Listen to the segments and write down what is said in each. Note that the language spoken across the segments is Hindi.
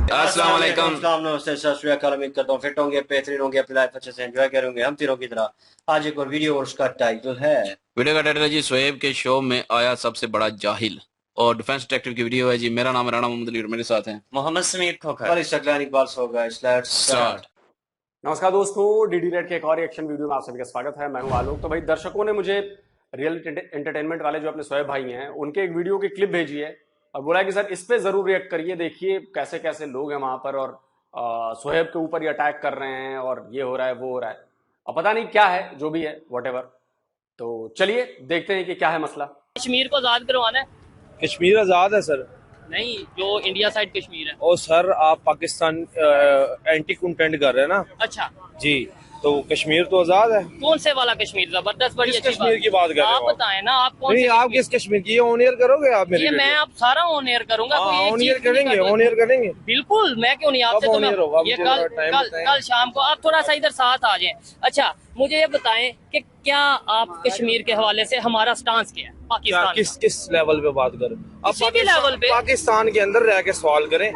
अस्सलाम वालेकुम। नमस्ते, सत श्री अकाल। उम्मीद करता हूँ फिट होंगे, बेहतरीन होंगे, अपनी लाइफ अच्छे से एंजॉय करेंगे हम तीनों की तरह। आज एक और वीडियो और उसका टाइटल है वीडियो का टाइटल है जी शोएब के शो में आया सबसे बड़ा जाहिल, और डिफेंस डिटेक्टिव की वीडियो है जी। मेरा नाम है राणा मोहम्मद अली और मेरे साथ हैं मोहम्मद समीर खोखर। कल इस्टकलानी बाल्स होगा। Let's start. नमस्कार दोस्तों, डीडी रेड के एक और रिएक्शन वीडियो में आप सभी का स्वागत है। मैं हूं आलोक। तो भाई, दर्शकों ने मुझे रियल एंटरटेनमेंट वाले जो अपने शोएब भाई हैं उनके एक वीडियो की क्लिप भेजी है और बोला है कि सर इस पे जरूर रिएक्ट करिए, देखिए कैसे कैसे लोग हैं वहां पर और शोएब के ऊपर ये अटैक कर रहे हैं और ये हो रहा है वो हो रहा है। अब पता नहीं क्या है, जो भी है व्हाटएवर। तो चलिए देखते हैं कि क्या है मसला। कश्मीर को आजाद करवाना है। कश्मीर आज़ाद है सर। नहीं, जो इंडिया साइड कश्मीर है। ओ सर, आप पाकिस्तान एंटी कंटेंट कर रहे हैं ना। अच्छा जी, तो कश्मीर तो आज़ाद है। कौन से वाला कश्मीर? जबरदस्त, बड़ी किस अच्छी कश्मीर की बात कर रहे आप हो? बताएं ना, आप कौन नहीं, से आप किस कश्मीर की ऑन एयर करोगे आप मेरी ये मैं आप सारा ऑन एयर करूंगा। कोई एक ऑन चीज एयर नहीं करेंगे, करनी। ऑन एयर करेंगे। बिल्कुल, मैं क्यों नहीं आपसे। कब तो on मैं air होगा? ये मुझे कल जरा time कल बताएं। कल शाम को आप थोड़ा सा इधर साथ आ जाएं। अच्छा, मुझे ये बताएं कि क्या आप कश्मीर के हवाले से हमारा स्टांस क्या है क्या पाकिस्तान किस का? किस लेवल पे बात करें? आप किसी भी लेवल पे। पाकिस्तान के अंदर रह के सवाल करें,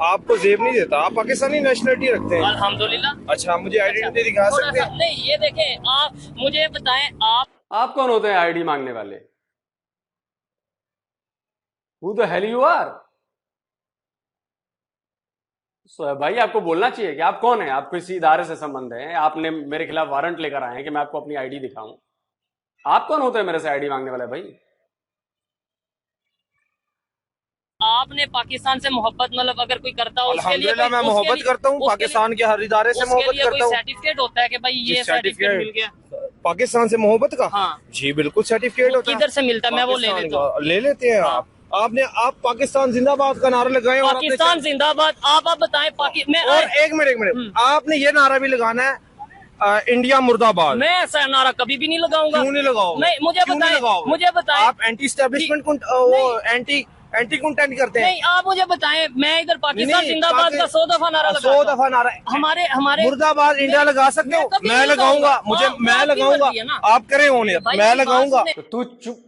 आपको जेब नहीं देता। आप पाकिस्तानी नेशनलिटी रखते हैं। अल्हम्दुलिल्लाह। अच्छा, मुझे आइडेंटिटी दिखा थोड़ा सकते सा हैं? नहीं, ये देखें, आप मुझे बताएं, आप कौन होते हैं आईडी मांगने वाले? Who the hell you are? भाई, आपको बोलना चाहिए कि आप कौन है, आप किसी इदारे से संबंध है, आपने मेरे खिलाफ वारंट लेकर आए हैं कि मैं आपको अपनी आईडी दिखाऊं। आप कौन होते हैं मेरे से आईडी मांगने वाले? भाई, आपने पाकिस्तान से मोहब्बत, मतलब अगर कोई करता हो उसके लिए अल्हम्दुलिल्लाह मैं मोहब्बत करता हूँ, पाकिस्तान के हर इदारे से मोहब्बत करता हूँ। सर्टिफिकेट होता है कि भाई ये सर्टिफिकेट मिल गया पाकिस्तान से मोहब्बत का। हाँ जी बिल्कुल, सर्टिफिकेट होता है। किधर से मिलता है? मैं वो ले पाकिस्तान लेता हूँ। का ले लेते हैं। आप पाकिस्तान जिंदाबाद का नारा लगाए और पाकिस्तान जिंदाबाद। आप बताएं और एक मिनट आपने ये नारा भी लगाना है, इंडिया मुर्दाबाद। मैं ऐसा नारा कभी भी नहीं लगाऊंगा। क्यों नहीं लगाओगे? नहीं, मुझे बताएं आप एंटी एस्टेब्लिशमेंट एंटी कंटेंट करते हैं। नहीं, आप मुझे बताएं, मैं इधर पाकिस्तान जिंदाबाद का 100 दफा नारा लगा, 100 दफा नारा। हमारे मुर्दाबाद इंडिया लगा सकते हो? मैं लगाऊंगा, मैं लगाऊंगा। आप करें होने, मैं लगाऊंगा। तू चुप।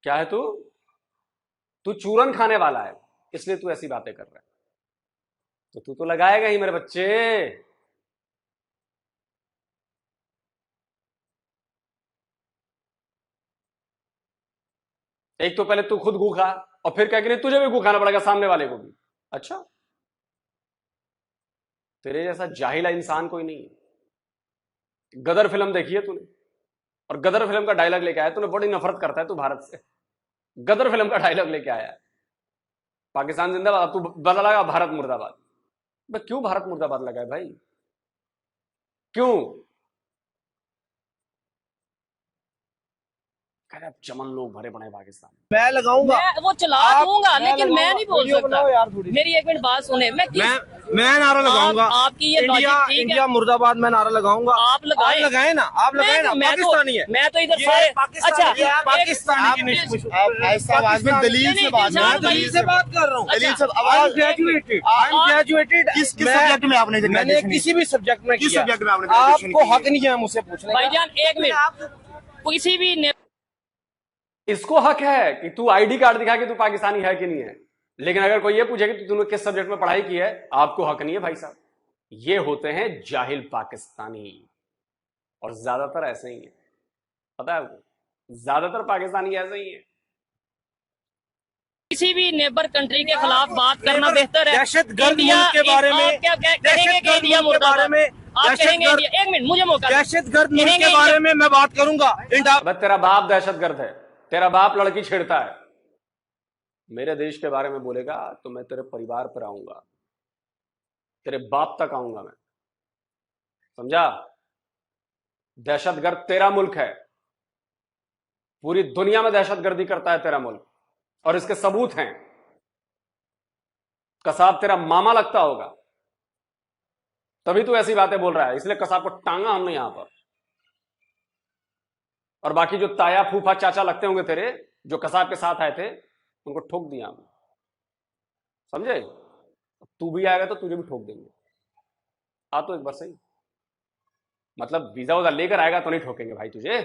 क्या है तू चूरन खाने वाला है, इसलिए तू ऐसी बातें कर रहा है। तो तू तो लगाएगा ही मेरे बच्चे। एक तो पहले तू खुद गू खा और फिर क्या कि नहीं, तुझे भी गू खाना पड़ेगा, सामने वाले को भी। अच्छा, तेरे जैसा जाहिला इंसान कोई नहीं है। गदर फिल्म देखी है तूने? और गदर फिल्म का डायलॉग लेके आया तूने। बड़ी नफरत करता है तू भारत से। गदर फिल्म का डायलॉग लेके आया है, पाकिस्तान जिंदाबाद, तू बदला लगा भारत मुर्दाबाद। भाई, क्यों भारत मुर्दाबाद लगा है भाई? क्यों? चमन लोग भरे पड़े पाकिस्तान। मैं लगाऊंगा, मैं वो चला दूंगा, लेकिन मैं नहीं बोल सकता। मेरी एक मिनट बात सुने। मैं नारा लगाऊंगा। आपकी ये इंडिया मुर्दाबाद मैं नारा लगाऊंगा। आप लगाए ना, आप लगाए ना। पाकिस्तानी है। मैं तो इधर सारे अच्छा, पाकिस्तानी की दलील से बात कर रहा हूँ। ग्रेजुएटेड। किस सब्जेक्ट में आपने? मैंने किसी भी सब्जेक्ट में किस सब्जेक्ट में आपने? आपको हक नहीं है मुझसे पूछने का। भाईजान एक मिनट, किसी भी इसको हक है कि तू आईडी कार्ड दिखा कि तू पाकिस्तानी है कि नहीं है, लेकिन अगर कोई ये पूछे कि तूने किस सब्जेक्ट में पढ़ाई की है, आपको हक नहीं है भाई साहब। ये होते हैं जाहिल पाकिस्तानी, और ज्यादातर ऐसे ही है। पता है आपको, ज्यादातर पाकिस्तानी ऐसे ही है। किसी भी नेबर कंट्री के खिलाफ बात करना बेहतर है। दहशतगर्द मुल्क के बारे में आप क्या कहेंगे कि इंडिया मुर्दाबाद? आप कहेंगे इंडिया? एक मिनट मुझे मौका। दहशतगर्द मुल्क के बारे में मैं बात करूंगा। तेरा बाप दहशतगर्द है, तेरा बाप लड़की छेड़ता है। मेरे देश के बारे में बोलेगा तो मैं तेरे परिवार पर आऊंगा, तेरे बाप तक आऊंगा मैं, समझा? दहशतगर्द तेरा मुल्क है। पूरी दुनिया में दहशतगर्दी करता है तेरा मुल्क, और इसके सबूत हैं। कसाब तेरा मामा लगता होगा, तभी तू ऐसी बातें बोल रहा है। इसलिए कसाब को टांगा हमने यहां पर। और बाकी जो ताया फूफा चाचा लगते होंगे तेरे, जो कसाब के साथ आए थे, उनको ठोक दिया हमने, समझे? तू भी आएगा तो तुझे भी ठोक देंगे। आ तो एक बार सही, मतलब वीजा उजा लेकर आएगा तो नहीं ठोकेंगे भाई तुझे।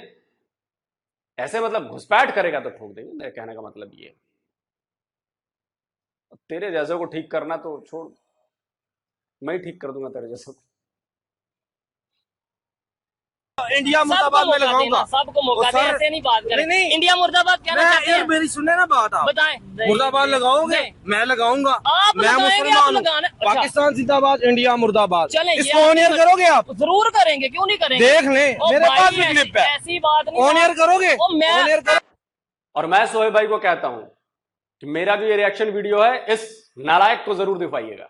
ऐसे मतलब घुसपैठ करेगा तो ठोक देंगे। मेरे कहने का मतलब ये, तेरे जैसे को ठीक करना तो छोड़, मैं ही ठीक कर दूंगा तेरे जैसे। इंडिया मुर्दाबाद में लगाऊंगा। सबको मौका दे, ऐसे नहीं बात करें। नहीं। इंडिया मुर्दाबाद कहना चाहते हैं? मेरी सुनने ना बात, आप बताएं। मुर्दाबाद लगाओगे? मैं लगाऊंगा। आप मैं लगाएंगे, आप मुसलमान हूँ। लगाना। अच्छा। पाकिस्तान जिंदाबाद, इंडिया मुर्दाबाद। चलें, ये इसको ऑन एयर करोगे आप? जरूर करेंगे, क्यों नहीं करेंगे? देख लें, ओ मेरे भाई, पास भी क्लिप है। ऐसी बात नहीं। ऑन एयर करोगे? ओ मैं ऑन एयर करो। और मैं सोहेब भाई को कहता हूं कि मेरा जो ये रिएक्शन वीडियो है, इस नालायक को जरूर दिखाइएगा।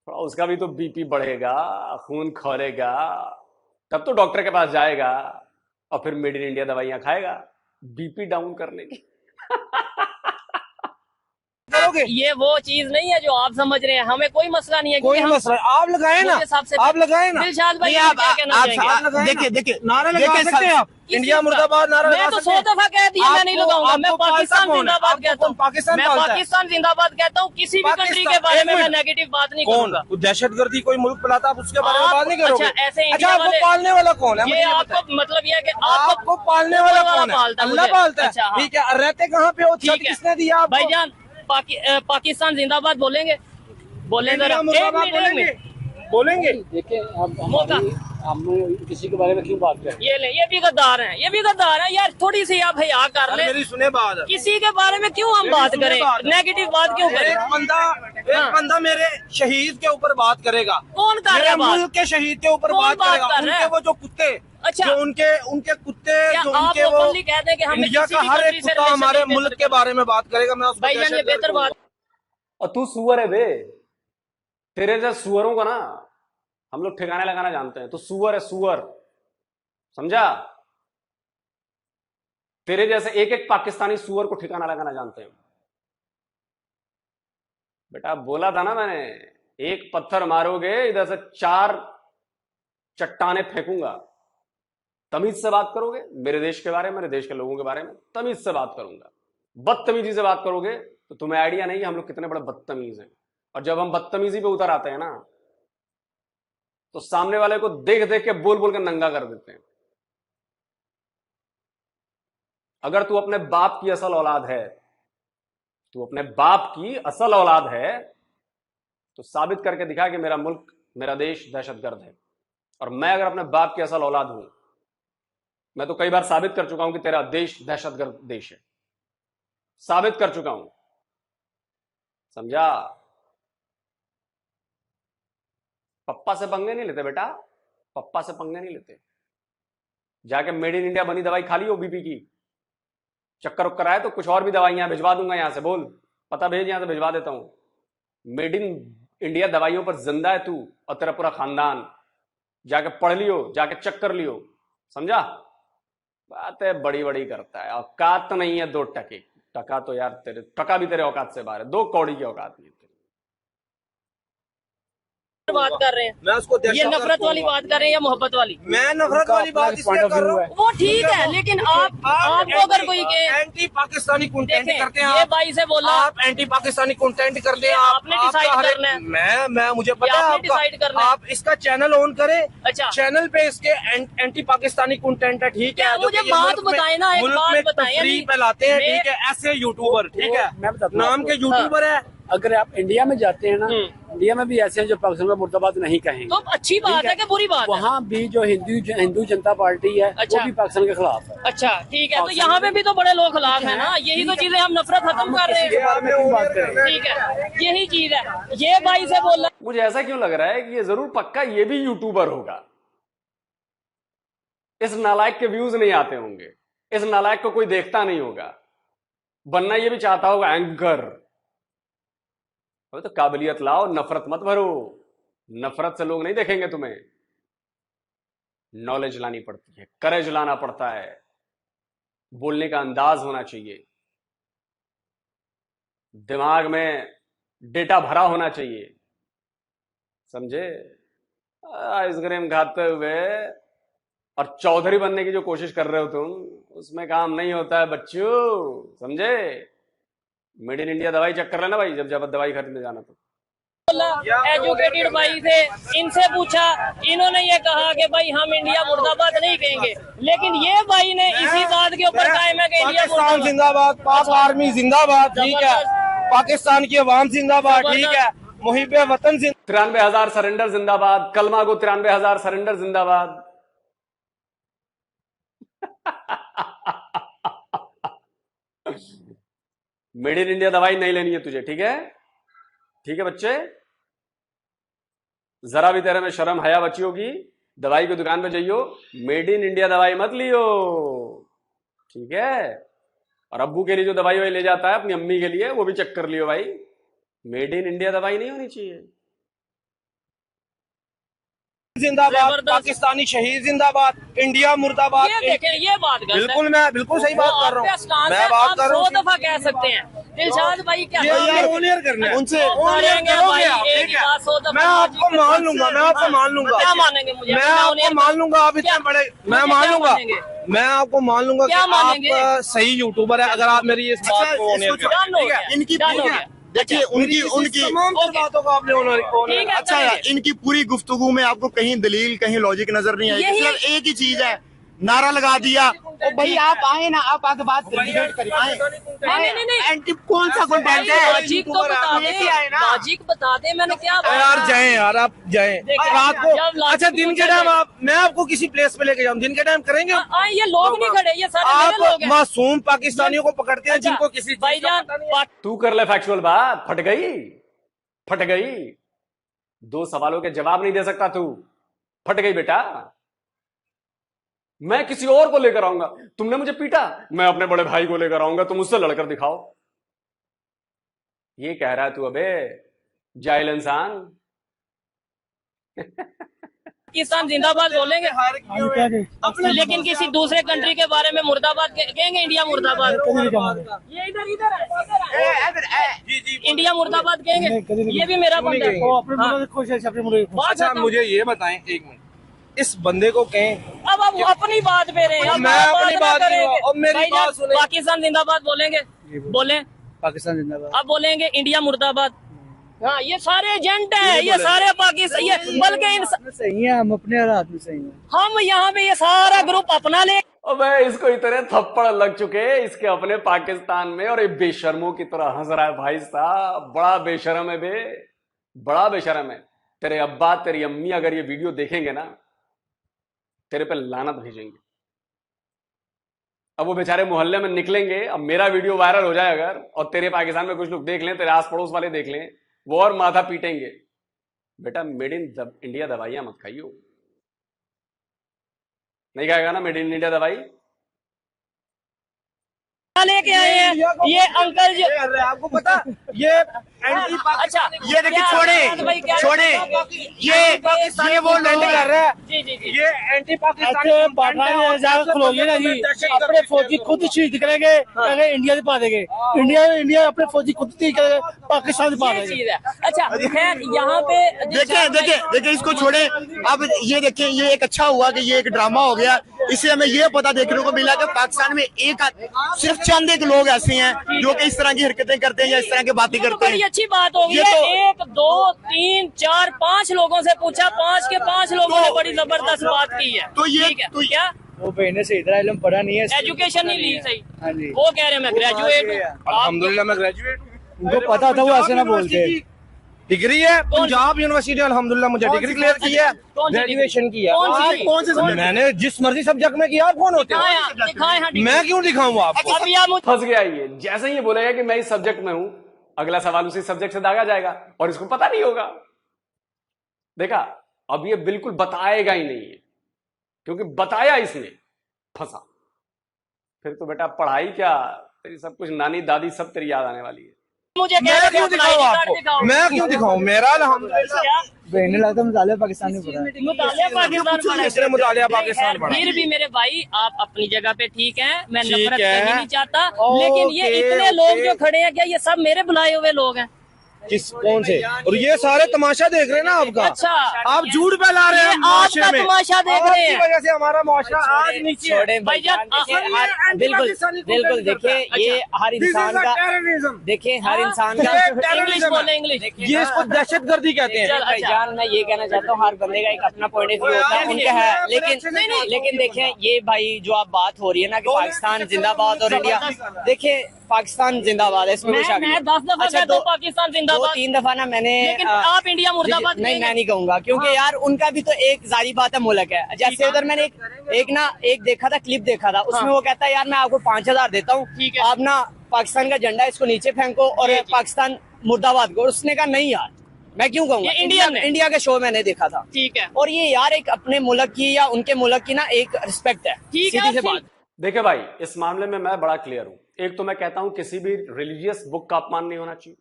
थोड़ा उसका भी तो बीपी बढ़ेगा, खून खोलेगा, तब तो डॉक्टर के पास जाएगा और फिर मेड इन इंडिया दवाइयां खाएगा बीपी डाउन करने की। करोगे? ये वो चीज नहीं है जो आप समझ रहे हैं। हमें कोई मसला नहीं है। कोई मसला, आप लगाए ना, आप लगाए ना। दिलशाद भाई, आप क्या कहना चाहेंगे? देखिए नारा लगा सकते हैं आप, इंडिया मुर्दाबाद नारा मैं तो 100 दफा कह दिया, मैं नहीं लगाऊंगा। मैं पाकिस्तान जिंदाबाद कहता हूँ। पाकिस्तान मैं पाकिस्तान जिंदाबाद कहता हूँ। किसी भी कंट्री के बारे में मैं नेगेटिव बात नहीं करूंगा। दहशतगर्दी कोई मुल्क फैलाता, आप उसके बारे में बात नहीं करोगे? अच्छा, ऐसे अच्छा, आपको पालने वाला कौन है? ये आपको मतलब ये है कि आपको पालने वाला कौन है? अल्लाह पालता है। अच्छा, ठीक है, रहते कहाँ पे हो? छत किसने दिया आपको? भाईजान, पाकिस्तान जिंदाबाद बोलेंगे? बोलेंगे इंडिया मुर्दाबाद बोलेंगे? बोलेंगे। देखिए मौका हम किसी के बारे में क्यों बात करें? ये भी गद्दार हैं, ये भी गद्दार हैं यार। थोड़ी सी आप हया कर ले। मेरी सुने बात, किसी के बारे में क्यों हम बात करें? नेगेटिव बात क्यों करें? एक बंदा मेरे शहीद के ऊपर बात करेगा। कौन कर रहा मेरे है बात? मुल्क के शहीद के ऊपर कौन बात बात करेगा। कर रहा है? उनके वो जो कुत्ते, अच्छा। जो उनके कुत्ते, क्या जो आप उनके वो ओपनली कहते हैं कि हमें इंडिया किसी का भी हर कंट्री एक से कुत्ता रिलेशन हमारे नहीं मुल्क के बारे में बात करेगा। मैं उसको भाईजान, ये बेहतर बात। और तू सुअर है बे, तेरे जैसे सुअरों को ना हम लोग ठिकाने लगाना जानते हैं। तो सुअर है, सुअर, समझा? तेरे जैसे एक एक पाकिस्तानी सुअर को ठिकाना लगाना जानते हैं। बेटा बोला था ना मैंने, एक पत्थर मारोगे इधर से 4 चट्टाने फेंकूंगा। तमीज से बात करोगे मेरे देश के बारे में, मेरे देश के लोगों के बारे में, तमीज से बात करूंगा। बदतमीजी से बात करोगे तो तुम्हें आइडिया नहीं कि हम लोग कितने बड़े बदतमीज हैं। और जब हम बदतमीजी पे उतर आते हैं ना, तो सामने वाले को देख देख के बोल बोल के नंगा कर देते हैं। अगर तू अपने बाप की असल औलाद है, तू अपने बाप की असल औलाद है, तो साबित करके दिखा कि मेरा मुल्क, मेरा देश दहशतगर्द है। और मैं अगर अपने बाप की असल औलाद हूं, मैं तो कई बार साबित कर चुका हूं कि तेरा देश दहशतगर्द देश है। साबित कर चुका हूं, समझा? पप्पा से पंगे नहीं लेते बेटा, पप्पा से पंगे नहीं लेते। जाके मेड इन इंडिया बनी दवाई खा ली हो बीपी की, चक्कर उक्कर आए तो कुछ और भी दवाइयां भिजवा दूंगा यहां से, बोल पता भेज, यहां से भिजवा देता हूं। मेड इन इंडिया दवाइयों पर जिंदा है तू और तेरा पूरा खानदान। जाके पढ़ लियो, जाके चेक कर लियो, समझा? बातें बड़ी बड़ी करता है, औकात नहीं है 2 टके। टका तो यार तेरे, टका भी तेरे औकात से बाहर है, 2 कौड़ी की औकात नहीं है। बात कर रहे हैं, मैं उसको ये नफरत वाली बात कर रहे हैं या मोहब्बत वाली? मैं नफरत वाली बात इसलिए कर रहा हूँ। वो ठीक है, लेकिन आपको अगर कोई एंटी पाकिस्तानी कंटेंट करते हैं, ये भाई से बोला, आप एंटी पाकिस्तानी कंटेंट करते हैं। आपने डिसाइड करना है। मैं मुझे पता है आपने डिसाइड करना है। आप इसका चैनल ऑन करें। अच्छा, चैनल पे इसके एंटी पाकिस्तानी कंटेंट है, ठीक है? मुझे बात बताए ना, एक बात बताए। तफरीह फैलाते हैं, ठीक है? ऐसे यूट्यूबर, ठीक है, नाम के यूट्यूबर है। अगर आप इंडिया में जाते हैं ना, इंडिया में भी ऐसे हैं जो पाकिस्तान में मुर्दाबाद नहीं कहेंगे। तो अच्छी बात है कि बुरी बात है? वहाँ भी जो हिंदू जनता पार्टी है, अच्छा, वो भी पाकिस्तान के खिलाफ है। अच्छा ठीक है, तो यहाँ पे भी तो बड़े लोग खिलाफ है ना। यही तो चीजें हम नफरत खत्म कर रहे हैं। ठीक है, यही चीज है। ये भाई से बोल रहा, मुझे ऐसा क्यों लग रहा है कि ये जरूर पक्का ये भी यूट्यूबर होगा। इस नालायक के व्यूज नहीं आते होंगे, इस नालायक को कोई देखता नहीं होगा, बनना ये भी चाहता होगा एंकर। अबे तो काबिलियत लाओ, नफरत मत भरो। नफरत से लोग नहीं देखेंगे तुम्हें। नॉलेज लानी पड़ती है, करेज लाना पड़ता है, बोलने का अंदाज होना चाहिए, दिमाग में डेटा भरा होना चाहिए, समझे? आइसक्रीम खाते हुए और चौधरी बनने की जो कोशिश कर रहे हो तुम, उसमें काम नहीं होता है बच्चों, समझे? मेड इन इंडिया दवाई चेक कर लेना भाई, जब दवाई खरीदने जाना तो। एजुकेटेड भाई थे, इनसे पूछा, इन्होंने ये कहा कि भाई हम इंडिया मुर्दाबाद नहीं कहेंगे, लेकिन ये भाई ने इसी बात के ऊपर कायम है कि इंडिया जिंदाबाद, पाक आर्मी जिंदाबाद, ठीक है? पाकिस्तान की अवाम जिंदाबाद, ठीक है? मुहिब्बे वतन 93,000 सरेंडर जिंदाबाद। कलमा को 93,000 सरेंडर जिंदाबाद। मेड इन इंडिया दवाई नहीं लेनी है तुझे, ठीक है? ठीक है बच्चे, जरा भी तेरे में शर्म हया बची होगी, दवाई की दुकान पे जाइयो, मेड इन इंडिया दवाई मत लियो, ठीक है? और अब्बू के लिए जो दवाई वही ले जाता है अपनी अम्मी के लिए, वो भी चेक कर लियो भाई, मेड इन इंडिया दवाई नहीं होनी चाहिए। जिंदाबाद, पाकिस्तानी शहीद जिंदाबाद, इंडिया मुर्दाबाद। ये देखें, ये बात बिल्कुल, मैं बिल्कुल सही बात कर रहा हूँ। मैं बात कर रहा हूँ, 100 दफा कह सकते हैं। दिलशाद भाई क्या ऑनियर करना है उनसे, मैं आपको मान लूंगा, मैं आपको मान लूंगा। क्या मानेंगे मुझे? मैं आपको मान लूंगा, आप इतने बड़े, मैं मान लूंगा, मैं आपको मान लूंगा कि आप सही यूट्यूबर है अगर आप मेरी इस बात को इनकी देखिए उनकी तमाम बातों को आपने अच्छा है, इनकी पूरी गुफ्तगू में आपको कहीं दलील कहीं लॉजिक नजर नहीं आई। सिर्फ एक ही चीज है, नारा लगा दिया। तो भाई आप आए ना, आप आगे बात डिबेट करें। नहीं, एंटी कौन सा कंटेंट है? लॉजिक तो बता दे, लॉजिक बता दे, मैंने क्या यार जाएं, यार आप जाएं रात को। अच्छा दिन के टाइम आप, मैं आपको किसी प्लेस पे लेके जाऊं, दिन के टाइम करेंगे? ये लोग नहीं खड़े, ये सारे मेरे लोग आप हैं। मासूम पाकिस्तानियों को पकड़ते हैं जिनको किसी भाईजान तू कर ले फैक्चुअल बात। फट गई, फट गई। 2 सवालों के जवाब नहीं दे सकता तू, फट गई बेटा। मैं किसी और को लेकर आऊंगा, तुमने मुझे पीटा, मैं अपने बड़े भाई को लेकर आऊंगा, तुम उससे लड़कर दिखाओ। ये कह रहा है तू अबे जाहिल इंसान। पाकिस्तान जिंदाबाद बोलेंगे, लेकिन किसी दूसरे कंट्री के बारे में मुर्दाबाद कहेंगे, इंडिया मुर्दाबाद। ये इधर है, इंडिया मुर्दाबाद कहेंगे, ये भी मेरा बंदा है। अच्छा मुझे ये बताएं एक मिनट, इस बंदे को कहें, अब आप अपनी बात पे रहे हैं, मैं अपनी बात करेंगे। मेरी बात सुने। पाकिस्तान जिंदाबाद बोलेंगे, बोले पाकिस्तान जिंदाबाद। अब बोलेंगे इंडिया मुर्दाबाद। हाँ, ये सारे एजेंट हैं, ये सारे पाकिस्तान, ये बल्कि सही है, हम अपने हालात में सही हैं। हम यहाँ पे ये सारा ग्रुप अपना ले। अबे इसको इतने थप्पड़ लग चुके इसके अपने पाकिस्तान में, और ये बेशर्मों की तरह हंस रहा है भाई साहब। बड़ा बेशर्म है बे, बड़ा बेशर्म है। तेरे अब्बा तेरी अम्मी अगर ये वीडियो देखेंगे ना, तेरे पे लानत भेजेंगे। अब वो बेचारे मोहल्ले में निकलेंगे, अब मेरा वीडियो वायरल हो जाए अगर, और तेरे पाकिस्तान में कुछ लोग देख लें, तेरे आस पड़ोस वाले देख लें, वो और माथा पीटेंगे। बेटा मेड इन इंडिया दवाइयां मत खाइयो। नहीं खाएगा ना मेड इन इंडिया दवाई? लेके आए हैं ये अंकल जी, आपको पता ये एंटी अच्छा ये देखिए, छोड़े ये वो लोग कर रहा है, जी जी जी, ये एंटी पाकिस्तान खलोगे ना जी, अपने फौजी खुद शहीद करेंगे, इंडिया से पा देंगे, इंडिया अपने फौजी खुद शहीद करेंगे, पाकिस्तान से पा ये देंगे। चीज है। अच्छा खैर यहाँ पे देखिए इसको छोड़े। अब ये देखिए, ये एक अच्छा हुआ कि ये एक ड्रामा हो गया। इससे हमें ये पता देखने को मिला कि पाकिस्तान में सिर्फ चंद एक लोग ऐसे हैं जो कि इस तरह की हरकतें करते हैं या इस तरह की बातें करते बड़ी हैं। अच्छी बात होगी। ये तो 1 2 3 4 5 लोगों से पूछा, 5 के 5 लोगों ने बड़ी जबरदस्त बात की है। तो ये ठीक है, तो क्या वो बहने से इधर इल्म पढ़ा नहीं है, एजुकेशन नहीं ली सही। हाँ जी, वो कह रहे हैं मैं ग्रेजुएट हूँ। अल्हम्दुलिल्लाह मैं ग्रेजुएट हूँ। उनको पता था, वो ऐसे ना बोलते। डिग्री है पंजाब यूनिवर्सिटी, अल्हम्दुलिल्लाह मुझे डिग्री क्लियर की है, ग्रेजुएशन की है। कौन सी मैंने जिस मर्जी सब्जेक्ट में किया, आप कौन होते हैं? मैं क्यों दिखाऊं आपको? अब या मुझे फंस गया ये। जैसे ही ये बोलेगा कि मैं इस सब्जेक्ट में हूं, अगला सवाल उसी सब्जेक्ट से दागा जाएगा और इसको पता नहीं होगा। देखा, अब ये बिल्कुल बताएगा ही नहीं है, क्योंकि बताया इसने, फंसा। फिर तो बेटा पढ़ाई क्या, तेरी सब कुछ नानी दादी सब तेरी याद आने वाली है। मुझे मैं क्यों दिखाऊं आपको? मैं क्यों दिखाऊं? मेरा अल्हम्दुलिल्लाह बहने लगता मुताले पाकिस्तान में पढ़ा है। मुतालिया पाकिस्तान किसने मुतालिया पाकिस्तान पढ़ा? फिर भी मेरे भाई आप अपनी जगह पे ठीक हैं, मैं ठीक नफरत है। कहीं नहीं चाहता, लेकिन ये इतने लोग जो खड़े हैं, क्या ये सब मेरे बुलाए हुए लोग हैं? किस कौन से? और ये सारे तमाशा देख रहे हैं ना आपका। अच्छा, आप झूठ फैला रहे हैं माशरे आपका में। तमाशा देख रहे आपकी हैं। वजह से हमारा माशरा आज नीचे है। भाईजान बिल्कुल बिल्कुल, देखिए ये हर इंसान का, देखिए हर इंसान का इंग्लिश बोले, इंग्लिश ये इसको दहशतगर्दी कहते हैं। चल, अच्छा। भाईजान मैं ये कहना चाहता हूँ, हर बंदे का एक अपना पॉइंट ऑफ व्यू होता है, उनका है, लेकिन देखें ये भाई जो आप बात हो रही है ना कि पाकिस्तान जिंदाबाद और इंडिया, देखिए पाकिस्तान जिंदाबाद है, इसमें कोई शक नहीं। मैं 10 दफा कहता हूँ पाकिस्तान जिंदाबाद, 2-3 दफा ना मैंने, लेकिन आप इंडिया मुर्दाबाद नहीं मैं नहीं कहूंगा, क्योंकि यार उनका भी तो एक जारी बात है, मुल्क है। जैसे उधर मैंने एक देखा था, क्लिप देखा था, उसमें वो कहता है यार मैं आपको 5,000 देता हूँ, आप ना पाकिस्तान का झंडा इसको नीचे फेंको और पाकिस्तान मुर्दाबाद को। उसने कहा नहीं यार मैं क्यों कहूंगा, इंडिया के शो मैंने देखा था। ठीक है, और ये यार एक अपने मुल्क की या उनके मुल्क की ना एक रिस्पेक्ट है, सीधी से बात। देखिए भाई, इस मामले में मैं बड़ा क्लियर हूं। एक तो मैं कहता हूं किसी भी रिलीजियस बुक का अपमान नहीं होना चाहिए,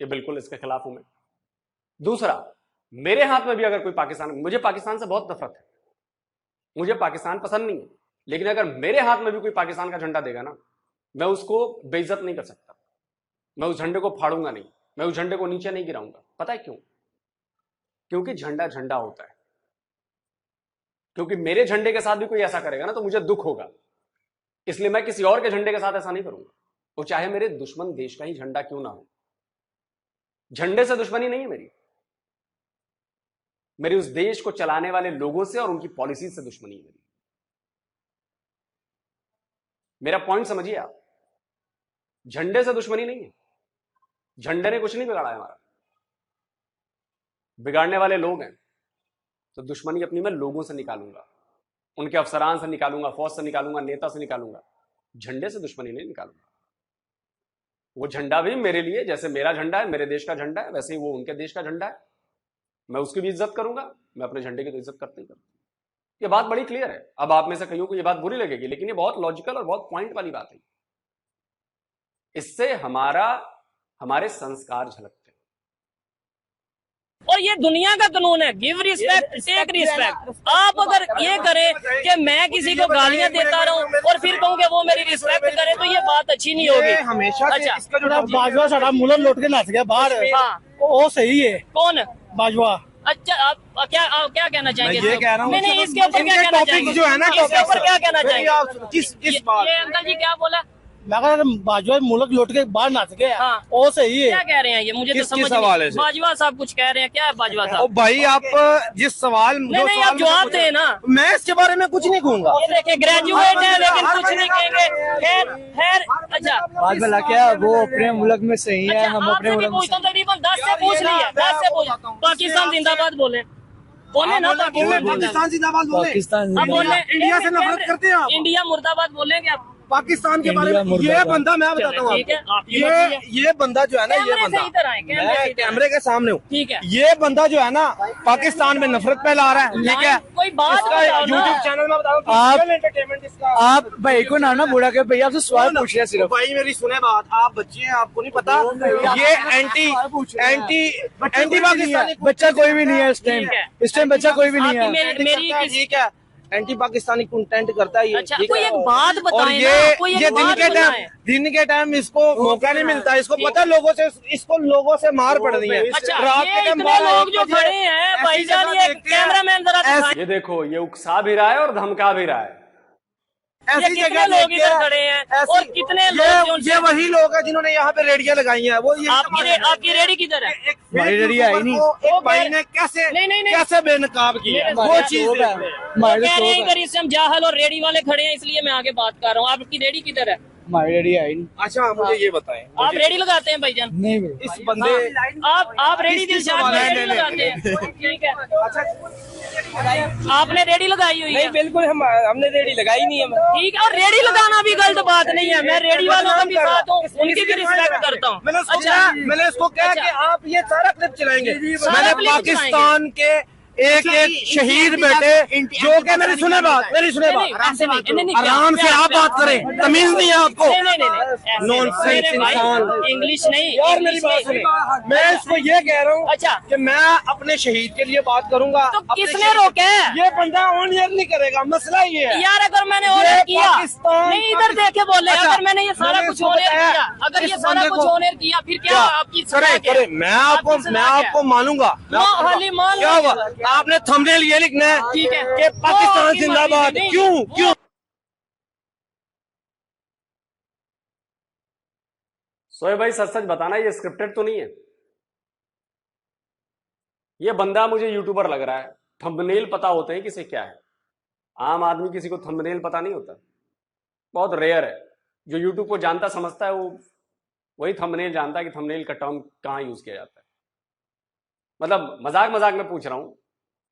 ये बिल्कुल इसके खिलाफ हूं मैं। दूसरा, मेरे हाथ में भी अगर कोई पाकिस्तान, मुझे पाकिस्तान से बहुत नफरत है, मुझे पाकिस्तान पसंद नहीं है, लेकिन अगर मेरे हाथ में भी कोई पाकिस्तान का झंडा देगा ना, मैं उसको बेइज्जत नहीं कर सकता, मैं उस झंडे को फाड़ूंगा नहीं, मैं उस झंडे को नीचे नहीं गिराऊंगा। पता है क्यों? क्योंकि झंडा झंडा होता है। क्योंकि मेरे झंडे के साथ भी कोई ऐसा करेगा ना तो मुझे दुख होगा, इसलिए मैं किसी और के झंडे के साथ ऐसा नहीं करूंगा, वो चाहे मेरे दुश्मन देश का ही झंडा क्यों ना हो। झंडे से दुश्मनी नहीं है मेरी उस देश को चलाने वाले लोगों से और उनकी पॉलिसी से दुश्मनी है मेरा पॉइंट समझिए आप, झंडे से दुश्मनी नहीं है। झंडे ने कुछ नहीं बिगाड़ा है हमारा, बिगाड़ने वाले लोग हैं। तो दुश्मनी अपनी मैं लोगों से निकालूंगा, उनके अफसरान से निकालूंगा, फौज से निकालूंगा, नेता से निकालूंगा, झंडे से दुश्मनी नहीं निकालूंगा। वो झंडा भी मेरे लिए, जैसे मेरा झंडा है, मेरे देश का झंडा है, वैसे ही वो उनके देश का झंडा है। मैं उसकी भी इज्जत करूंगा, मैं अपने झंडे की तो इज्जत करते ही करता हूं। ये बात बड़ी क्लियर है। अब आप में से कईयों को ये बात बुरी लगेगी, लेकिन ये बहुत लॉजिकल और बहुत पॉइंट वाली बात है। इससे हमारे संस्कार झलकते हैं। और ये दुनिया का कानून है, गिव रिस्पेक्ट टेक रिस्पेक्ट। आप अगर ये करें कि मैं किसी को गालियां देता रहूं और फिर कहूं कि वो मेरी रिस्पेक्ट करे, तो ये बात अच्छी नहीं होगी। हमेशा अच्छा, इसका जो बाजवा साड़ा मुलर लौट के नस गया बाहर, वो सही है। कौन बाजवा? अच्छा, आप क्या कहना चाहेंगे? मैं ये कह रहा हूँ, नहीं, इसके ऊपर क्या कहना चाहेंगे? जो है ना, इसके ऊपर क्या कहना चाहेंगे? किस बात? ये अंकल जी क्या बोला? मैं कह रहा बाजवा मुल्क लौट के बाहर नाच गया। हाँ, वो सही है। क्या कह रहे हैं ये? मुझे तो समझ नहीं। बाजवा साहब कुछ कह रहे हैं, क्या है बाजवा साहब? भाई आप जिस सवाल, नहीं आप जवाब दें ना। मैं इसके बारे में कुछ नहीं कहूँगा। ये देखिए ग्रेजुएट है लेकिन कुछ नहीं कहेंगे। खैर अच्छा, बात भला क्या, वो अपने मुल्क में सही है, हम आपसे अपने भी मुल्क में। पूछता हूँ, तकरीबन 10 से पूछ लिया, 10 से पूछ। पाकिस्तान जिंदाबाद बोले ना, पाकिस्तान जिंदाबाद बोले। पाकिस्तान आप बोले इंडिया से नफरत करते हैं आप। इंडिया मुर्दाबाद बोलेंगे आप? पाकिस्तान के बारे में ये बंदा, मैं बताता हूँ ठीक है, आप ये बंदा जो है ना, ये बंदा, इधर आए, मैं कैमरे के सामने हूँ, ठीक है। ये बंदा जो है ना पाकिस्तान में नफरत फैला रहा है, ठीक है। कोई बात बताओ ना। यूट्यूब चैनल में बताओ, आप भाई को ना बुरा के भैया आपसे सवाल पूछ रहे सिर्फ। भाई मेरी सुने बात, आप बच्चे हैं, आपको नहीं पता ये एंटी पाकिस्तानी बच्चा कोई भी नहीं है इस टाइम बच्चा कोई भी नहीं है। मेरी ठीक है, एंटी पाकिस्तानी कंटेंट करता है ये। अच्छा, कोई एक बात और बताएं ये ना, कोई एक बात बताएं। दिन के टाइम इसको मौका नहीं मिलता, इसको पता इसको लोगों से मार पड़नी है। अच्छा, रात ये के टाइम इतने लोग जो खड़े हैं भाईजान, ये कैमरामैन जरा दिखाएं। ये देखो, ये उकसा भी रहा है और धमका भी रहा है। ऐसी कितने जगह लोग इधर खड़े हैं और कितने लोग ये वही लोग हैं जिन्होंने यहाँ पे रेडियां लगाई हैं। वो आपकी रेडी किधर है? हमारी रेडी आई नहीं। एक भाई ने कैसे कैसे बेनकाब किया वो चीज वो कह रहे हैं इधर इस टाइम जाहल और रेडी वाले खड़े हैं, इसलिए मैं आगे बात कर रहा हूँ। आपकी रेडी किधर है? हमारी रेडी आई नहीं। अच्छा मुझे ये बताएं, आप रेडी लगाते हैं भाईजान? नहीं इस बंदे आप रेडी दिलशाद रेडी लगाते हैं, ठीक है। आपने रेडी लगाई हुई है? बिल्कुल हमने रेडी लगाई नहीं है। ठीक है, और रेडी लगाना भी गलत बात नहीं है। मैं रेडी वालों का भी साथ हूँ, उनकी भी रिस्पेक्ट करता हूँ। मैंने इसको कहा कि आप ये सारा क्लिप चलाएंगे। मैंने पाकिस्तान के एक शहीद बेटे जो कि मेरी सुने बात आराम से आप बात करें, तमीज नहीं है आपको। नॉनसेंस इंसान, इंग्लिश नहीं यार मेरी बात सुने। मैं इसको ये कह रहा हूँ अच्छा कि मैं अपने शहीद के लिए बात करूंगा। तो किसने रोके? ये बंदा ऑन एयर नहीं करेगा, मसला ये है यार। अगर मैंने ऑनर किया, नहीं इधर देखे बोले, अगर मैंने ये सारा कुछ ऑनर किया, अगर ये सारा कुछ ऑनर किया, फिर क्या आपकी करे? मैं आपको मानूंगा। क्या हुआ? आपने थंबनेल ये लिखना है, ठीक है, कि पाकिस्तान जिंदाबाद। क्यों? सोए भाई सच सच बताना, ये स्क्रिप्टेड तो नहीं है? ये बंदा मुझे यूट्यूबर लग रहा है। थंबनेल पता होते हैं किसे क्या है। आम आदमी किसी को थंबनेल पता नहीं होता, बहुत रेयर है। जो यूट्यूब को जानता समझता है वो वही थंबनेल जानता है कि थंबनेल का टर्म कहाँ यूज किया जाता है। मतलब मजाक मजाक में पूछ रहा हूँ,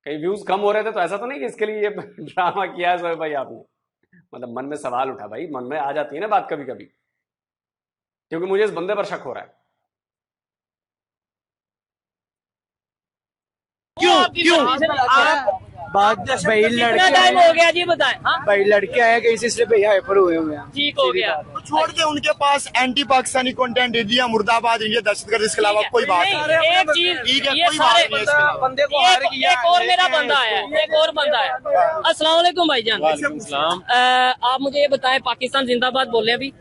कहीं व्यूज कम हो रहे थे तो ऐसा तो नहीं कि इसके लिए ये ड्रामा किया है सोहेब भाई आपने। मतलब मन में सवाल उठा भाई, मन में आ जाती है ना बात कभी कभी, क्योंकि मुझे इस बंदे पर शक हो रहा है। क्यों आप बात भाई कितना टाइम हो गया जी बताएं? हाँ? भाई लड़के आए कि इसी पे हाइपर हुए हुए हैं। ठीक हो गया। तो छोड़ के उनके पास एंटी पाकिस्तानी कंटेंट, इंडिया मुर्दाबाद, इंडिया दहशतगर्द, इसके अलावा कोई बात नहीं, एक चीज ठीक है, ये कोई बात सारे नहीं है इसके अलावा। बंदे को हायर किया, एक और मेरा बंदा है, एक और बंदा है। अस्सलाम वालेकुम भाईजान। आप मुझे ये बताएं, पाकिस्तान जिंदाबाद बोले अभी?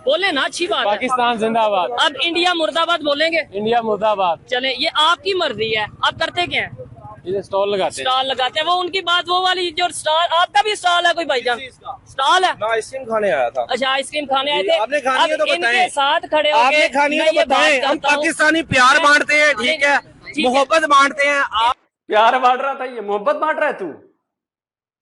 बोले ना, अच्छी बात है। पाकिस्तान जिंदाबाद। अब इंडिया मुर्दाबाद बोलेंगे? इंडिया मुर्दाबाद। चले, ये आपकी मर्जी है, आप करते क्या है? ये स्टॉल लगाते हैं। स्टॉल लगाते हैं, वो उनकी बात, वो वाली जो स्टॉल, आपका भी स्टॉल है कोई भाईजान? स्टॉल है? मैं आइसक्रीम खाने आया था। अच्छा, आइसक्रीम खाने आए थे। आपने खानी है तो बताएं। इनके साथ खड़े होके आपने खानी है तो बताएं। हम पाकिस्तानी प्यार बांटते हैं, ठीक है, मोहब्बत बांटते हैं। आप प्यार बांट रहा था, ये मोहब्बत बांट रहा है तू?